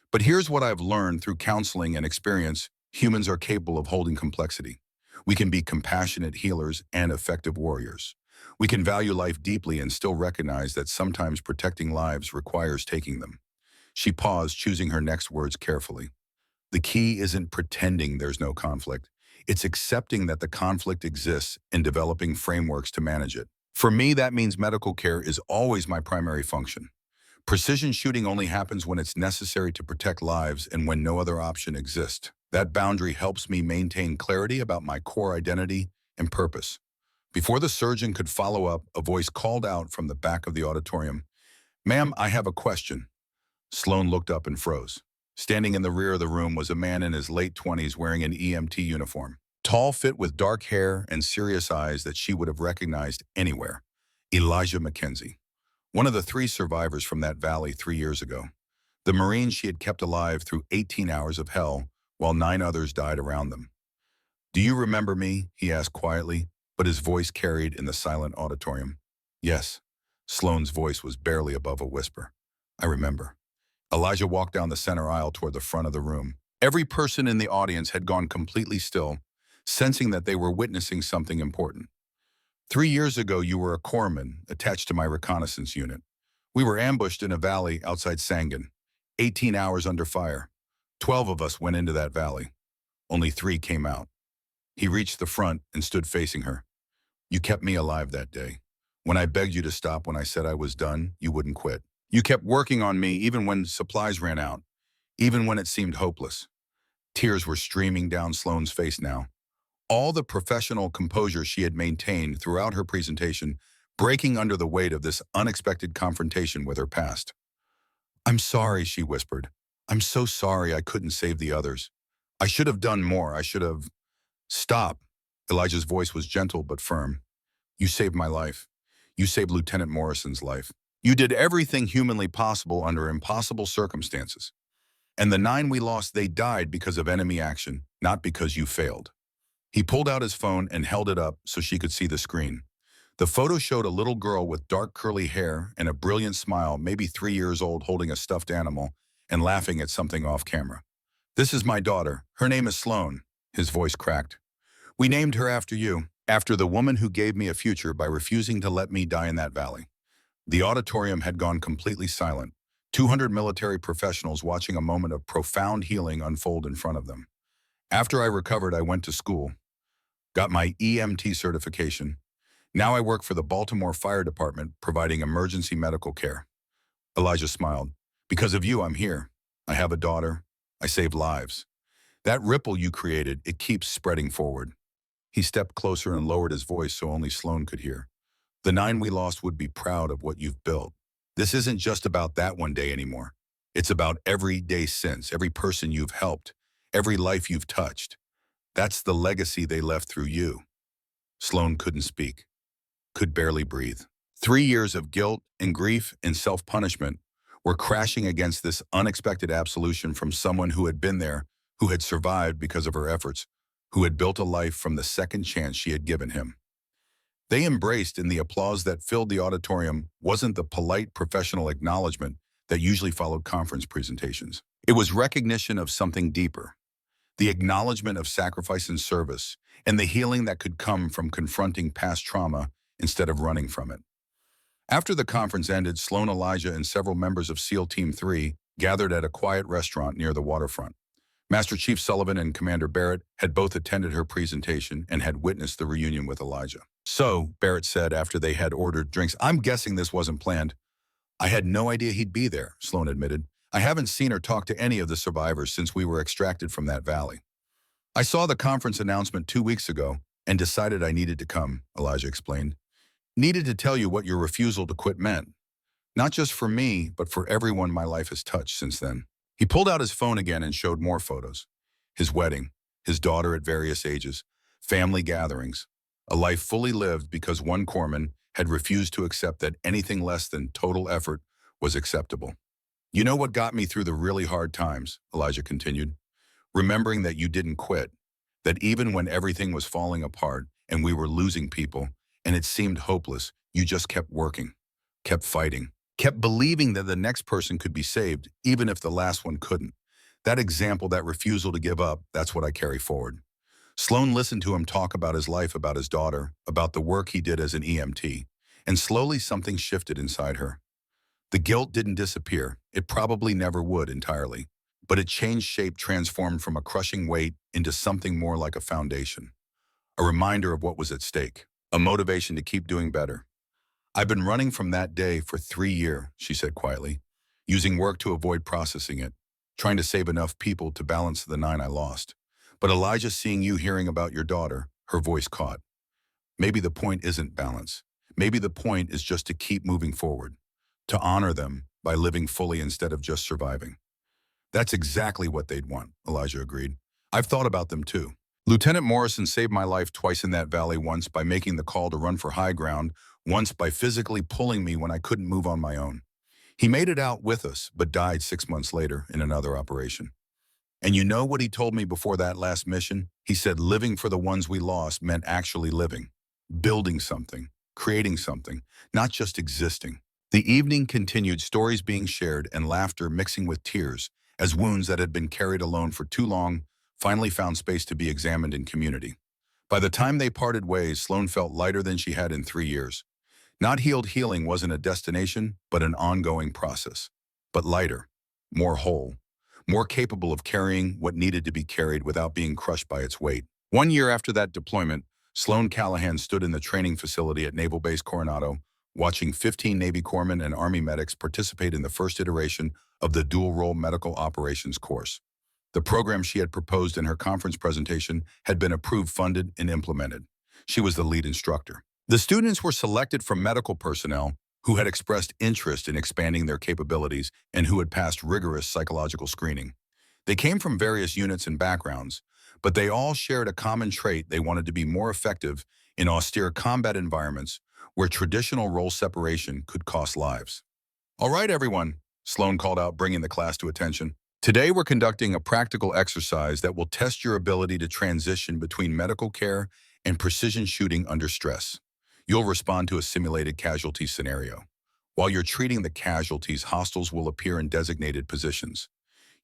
But here's what I've learned through counseling and experience. Humans are capable of holding complexity. We can be compassionate healers and effective warriors. We can value life deeply and still recognize that sometimes protecting lives requires taking them. She paused, choosing her next words carefully. The key isn't pretending there's no conflict. It's accepting that the conflict exists and developing frameworks to manage it. For me, that means medical care is always my primary function. Precision shooting only happens when it's necessary to protect lives and when no other option exists. That boundary helps me maintain clarity about my core identity and purpose. Before the surgeon could follow up, a voice called out from the back of the auditorium, "Ma'am, I have a question." Sloan looked up and froze. Standing in the rear of the room was a man in his late 20s wearing an EMT uniform. Tall, fit with dark hair and serious eyes that she would have recognized anywhere. Elijah Mackenzie, one of the 3 survivors from that valley 3 years ago. The Marine she had kept alive through 18 hours of hell while 9 others died around them. "Do you remember me?" he asked quietly, but his voice carried in the silent auditorium. "Yes." Sloan's voice was barely above a whisper. I remember. Elijah walked down the center aisle toward the front of the room. Every person in the audience had gone completely still, sensing that they were witnessing something important. 3 years ago, you were a corpsman attached to my reconnaissance unit. We were ambushed in a valley outside Sangin, 18 hours under fire. 12 of us went into that valley. Only 3 came out. He reached the front and stood facing her. You kept me alive that day. When I begged you to stop when I said I was done, you wouldn't quit. You kept working on me even when supplies ran out, even when it seemed hopeless. Tears were streaming down Sloane's face now. All the professional composure she had maintained throughout her presentation breaking under the weight of this unexpected confrontation with her past. I'm sorry, she whispered. I'm so sorry I couldn't save the others. I should have done more. I should have... Stop. Elijah's voice was gentle but firm. You saved my life. You saved Lieutenant Morrison's life. You did everything humanly possible under impossible circumstances. And the 9 we lost, they died because of enemy action, not because you failed. He pulled out his phone and held it up so she could see the screen. The photo showed a little girl with dark curly hair and a brilliant smile, maybe 3 years old, holding a stuffed animal and laughing at something off camera. This is my daughter. Her name is Sloane. His voice cracked. We named her after you, after the woman who gave me a future by refusing to let me die in that valley. The auditorium had gone completely silent, 200 military professionals watching a moment of profound healing unfold in front of them. After I recovered, I went to school, got my EMT certification. Now I work for the Baltimore Fire Department providing emergency medical care. Elijah smiled. Because of you, I'm here. I have a daughter. I saved lives. That ripple you created, it keeps spreading forward. He stepped closer and lowered his voice so only Sloane could hear. The 9 we lost would be proud of what you've built. This isn't just about that one day anymore. It's about every day since, every person you've helped, every life you've touched. That's the legacy they left through you. Sloane couldn't speak, could barely breathe. 3 years of guilt and grief and self-punishment were crashing against this unexpected absolution from someone who had been there, who had survived because of her efforts, who had built a life from the second chance she had given him. They embraced, and the applause that filled the auditorium wasn't the polite professional acknowledgement that usually followed conference presentations. It was recognition of something deeper, the acknowledgement of sacrifice and service, and the healing that could come from confronting past trauma instead of running from it. After the conference ended, Sloane, Elijah, and several members of SEAL Team 3 gathered at a quiet restaurant near the waterfront. Master Chief Sullivan and Commander Barrett had both attended her presentation and had witnessed the reunion with Elijah. So, Barrett said after they had ordered drinks, I'm guessing this wasn't planned. I had no idea he'd be there, Sloane admitted. I haven't seen or talked to any of the survivors since we were extracted from that valley. I saw the conference announcement 2 weeks ago and decided I needed to come, Elijah explained. Needed to tell you what your refusal to quit meant. Not just for me, but for everyone my life has touched since then. He pulled out his phone again and showed more photos. His wedding, his daughter at various ages, family gatherings, a life fully lived because one corpsman had refused to accept that anything less than total effort was acceptable. You know what got me through the really hard times, Elijah continued, remembering that you didn't quit, that even when everything was falling apart and we were losing people and it seemed hopeless, you just kept working, kept fighting, kept believing that the next person could be saved, even if the last one couldn't. That example, that refusal to give up, that's what I carry forward. Sloane listened to him talk about his life, about his daughter, about the work he did as an EMT, and slowly something shifted inside her. The guilt didn't disappear. It probably never would entirely, but it changed shape, transformed from a crushing weight into something more like a foundation, a reminder of what was at stake, a motivation to keep doing better. I've been running from that day for 3 years, she said quietly, using work to avoid processing it, trying to save enough people to balance the 9 I lost. But Elijah, seeing you, hearing about your daughter, her voice caught. Maybe the point isn't balance. Maybe the point is just to keep moving forward, to honor them by living fully instead of just surviving. That's exactly what they'd want, Elijah agreed. I've thought about them too. Lieutenant Morrison saved my life twice in that valley, once by making the call to run for high ground, once by physically pulling me when I couldn't move on my own. He made it out with us, but died 6 months later in another operation. And you know what he told me before that last mission? He said living for the ones we lost meant actually living, building something, creating something, not just existing. The evening continued, stories being shared and laughter mixing with tears, as wounds that had been carried alone for too long finally found space to be examined in community. By the time they parted ways, Sloane felt lighter than she had in 3 years. Not healed. Healing wasn't a destination, but an ongoing process. But lighter, more whole, more capable of carrying what needed to be carried without being crushed by its weight. 1 year after that deployment, Sloane Callahan stood in the training facility at Naval Base Coronado, watching 15 Navy corpsmen and Army medics participate in the first iteration of the dual-role medical operations course. The program she had proposed in her conference presentation had been approved, funded, and implemented. She was the lead instructor. The students were selected from medical personnel who had expressed interest in expanding their capabilities and who had passed rigorous psychological screening. They came from various units and backgrounds, but they all shared a common trait: they wanted to be more effective in austere combat environments where traditional role separation could cost lives. All right, everyone, Sloane called out, bringing the class to attention. Today, we're conducting a practical exercise that will test your ability to transition between medical care and precision shooting under stress. You'll respond to a simulated casualty scenario. While you're treating the casualties, hostiles will appear in designated positions.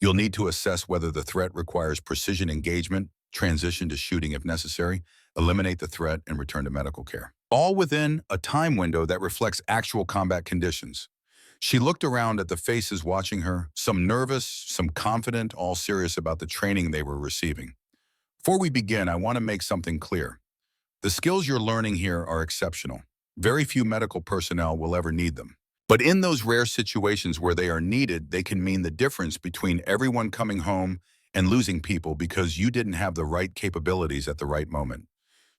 You'll need to assess whether the threat requires precision engagement, transition to shooting if necessary, eliminate the threat, and return to medical care. All within a time window that reflects actual combat conditions. She looked around at the faces watching her, some nervous, some confident, all serious about the training they were receiving. Before we begin, I want to make something clear. The skills you're learning here are exceptional. Very few medical personnel will ever need them. But in those rare situations where they are needed, they can mean the difference between everyone coming home and losing people because you didn't have the right capabilities at the right moment.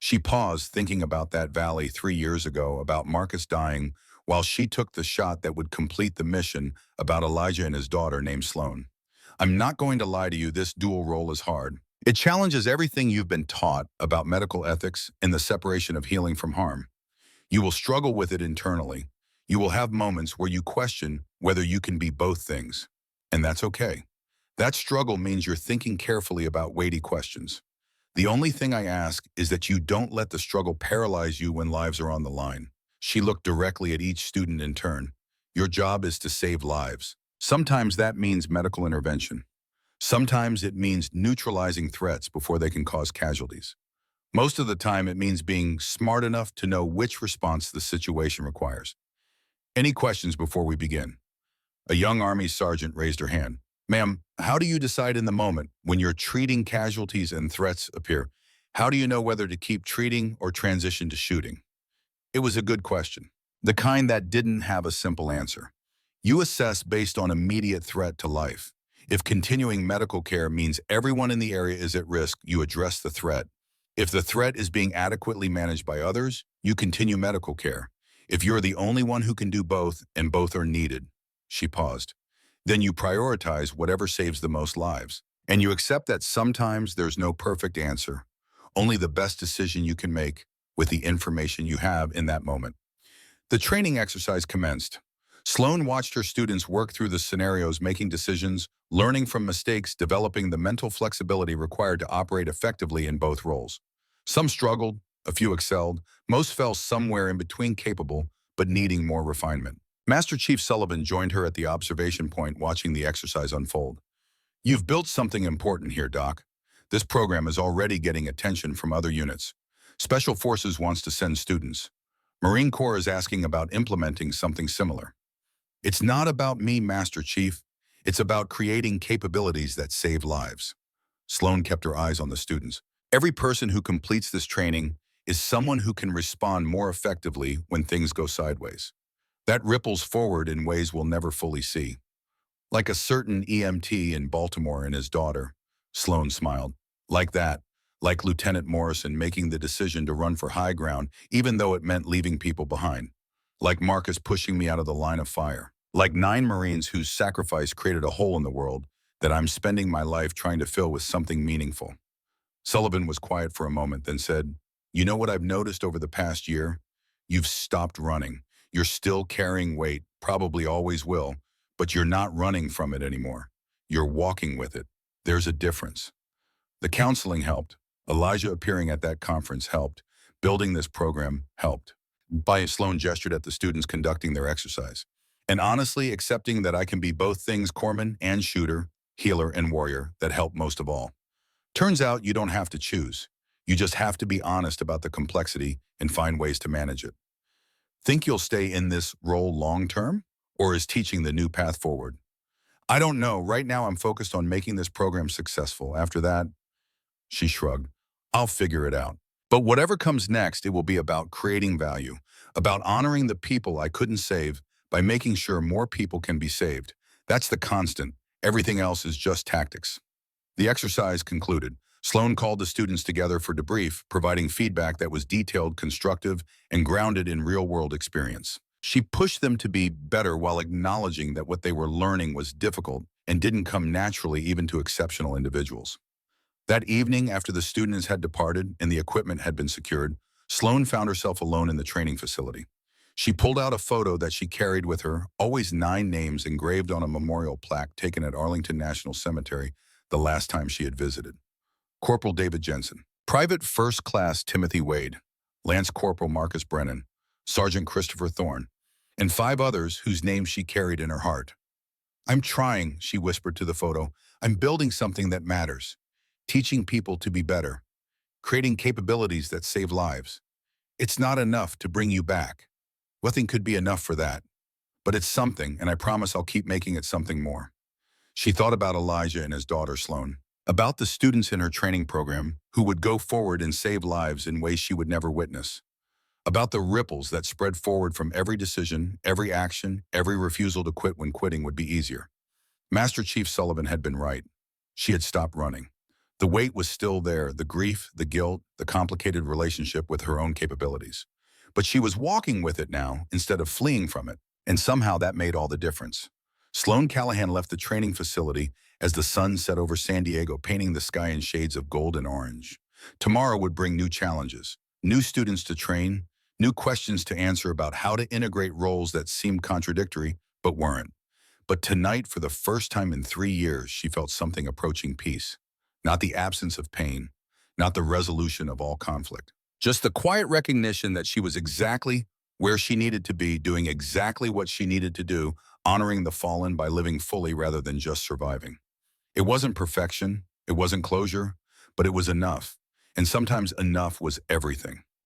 She paused, thinking about that valley 3 years ago, about Marcus dying, while she took the shot that would complete the mission, about Elijah and his daughter named Sloane. I'm not going to lie to you, this dual role is hard. It challenges everything you've been taught about medical ethics and the separation of healing from harm. You will struggle with it internally. You will have moments where you question whether you can be both things. And that's okay. That struggle means you're thinking carefully about weighty questions. The only thing I ask is that you don't let the struggle paralyze you when lives are on the line. She looked directly at each student in turn. Your job is to save lives. Sometimes that means medical intervention. Sometimes it means neutralizing threats before they can cause casualties. Most of the time, it means being smart enough to know which response the situation requires. Any questions before we begin? A young Army sergeant raised her hand. Ma'am, how do you decide in the moment when you're treating casualties and threats appear? How do you know whether to keep treating or transition to shooting? It was a good question, the kind that didn't have a simple answer. You assess based on immediate threat to life. If continuing medical care means everyone in the area is at risk, you address the threat. If the threat is being adequately managed by others, you continue medical care. If you're the only one who can do both and both are needed, she paused, then you prioritize whatever saves the most lives. And you accept that sometimes there's no perfect answer, only the best decision you can make with the information you have in that moment. The training exercise commenced. Sloane watched her students work through the scenarios, making decisions, learning from mistakes, developing the mental flexibility required to operate effectively in both roles. Some struggled, a few excelled, most fell somewhere in between, capable but needing more refinement. Master Chief Sullivan joined her at the observation point, watching the exercise unfold. You've built something important here, Doc. This program is already getting attention from other units. Special Forces wants to send students. Marine Corps is asking about implementing something similar. It's not about me, Master Chief. It's about creating capabilities that save lives. Sloane kept her eyes on the students. Every person who completes this training is someone who can respond more effectively when things go sideways. That ripples forward in ways we'll never fully see. Like a certain EMT in Baltimore and his daughter. Sloane smiled. Like that. Like Lieutenant Morrison making the decision to run for high ground, even though it meant leaving people behind. Like Marcus pushing me out of the line of fire. Like 9 Marines whose sacrifice created a hole in the world that I'm spending my life trying to fill with something meaningful. Sullivan was quiet for a moment, then said, You know what I've noticed over the past year? You've stopped running. You're still carrying weight, probably always will, but you're not running from it anymore. You're walking with it. There's a difference. The counseling helped. Elijah appearing at that conference helped. Building this program helped. Sloane gestured at the students conducting their exercise. And honestly, accepting that I can be both things, corpsman and shooter, healer and warrior, that helped most of all. Turns out you don't have to choose. You just have to be honest about the complexity and find ways to manage it. Think you'll stay in this role long term? Or is teaching the new path forward? I don't know. Right now I'm focused on making this program successful. After that, she shrugged, I'll figure it out. But whatever comes next, it will be about creating value, about honoring the people I couldn't save by making sure more people can be saved. That's the constant. Everything else is just tactics. The exercise concluded. Sloan called the students together for debrief, providing feedback that was detailed, constructive, and grounded in real-world experience. She pushed them to be better while acknowledging that what they were learning was difficult and didn't come naturally even to exceptional individuals. That evening, after the students had departed and the equipment had been secured, Sloan found herself alone in the training facility. She pulled out a photo that she carried with her, always 9 names engraved on a memorial plaque taken at Arlington National Cemetery the last time she had visited. Corporal David Jensen, Private First Class Timothy Wade, Lance Corporal Marcus Brennan, Sergeant Christopher Thorne, and 5 others whose names she carried in her heart. I'm trying, she whispered to the photo. I'm building something that matters, teaching people to be better, creating capabilities that save lives. It's not enough to bring you back. Nothing could be enough for that. But it's something, and I promise I'll keep making it something more. She thought about Elijah and his daughter Sloan, about the students in her training program who would go forward and save lives in ways she would never witness, about the ripples that spread forward from every decision, every action, every refusal to quit when quitting would be easier. Master Chief Sullivan had been right. She had stopped running. The weight was still there, the grief, the guilt, the complicated relationship with her own capabilities. But she was walking with it now instead of fleeing from it, and somehow that made all the difference. Sloan Callahan left the training facility as the sun set over San Diego, painting the sky in shades of gold and orange. Tomorrow would bring new challenges, new students to train, new questions to answer about how to integrate roles that seemed contradictory but weren't. But tonight, for the first time in 3 years, she felt something approaching peace. Not the absence of pain, not the resolution of all conflict. Just the quiet recognition that she was exactly where she needed to be, doing exactly what she needed to do, honoring the fallen by living fully rather than just surviving. It wasn't perfection, it wasn't closure, but it was enough. And sometimes enough was everything.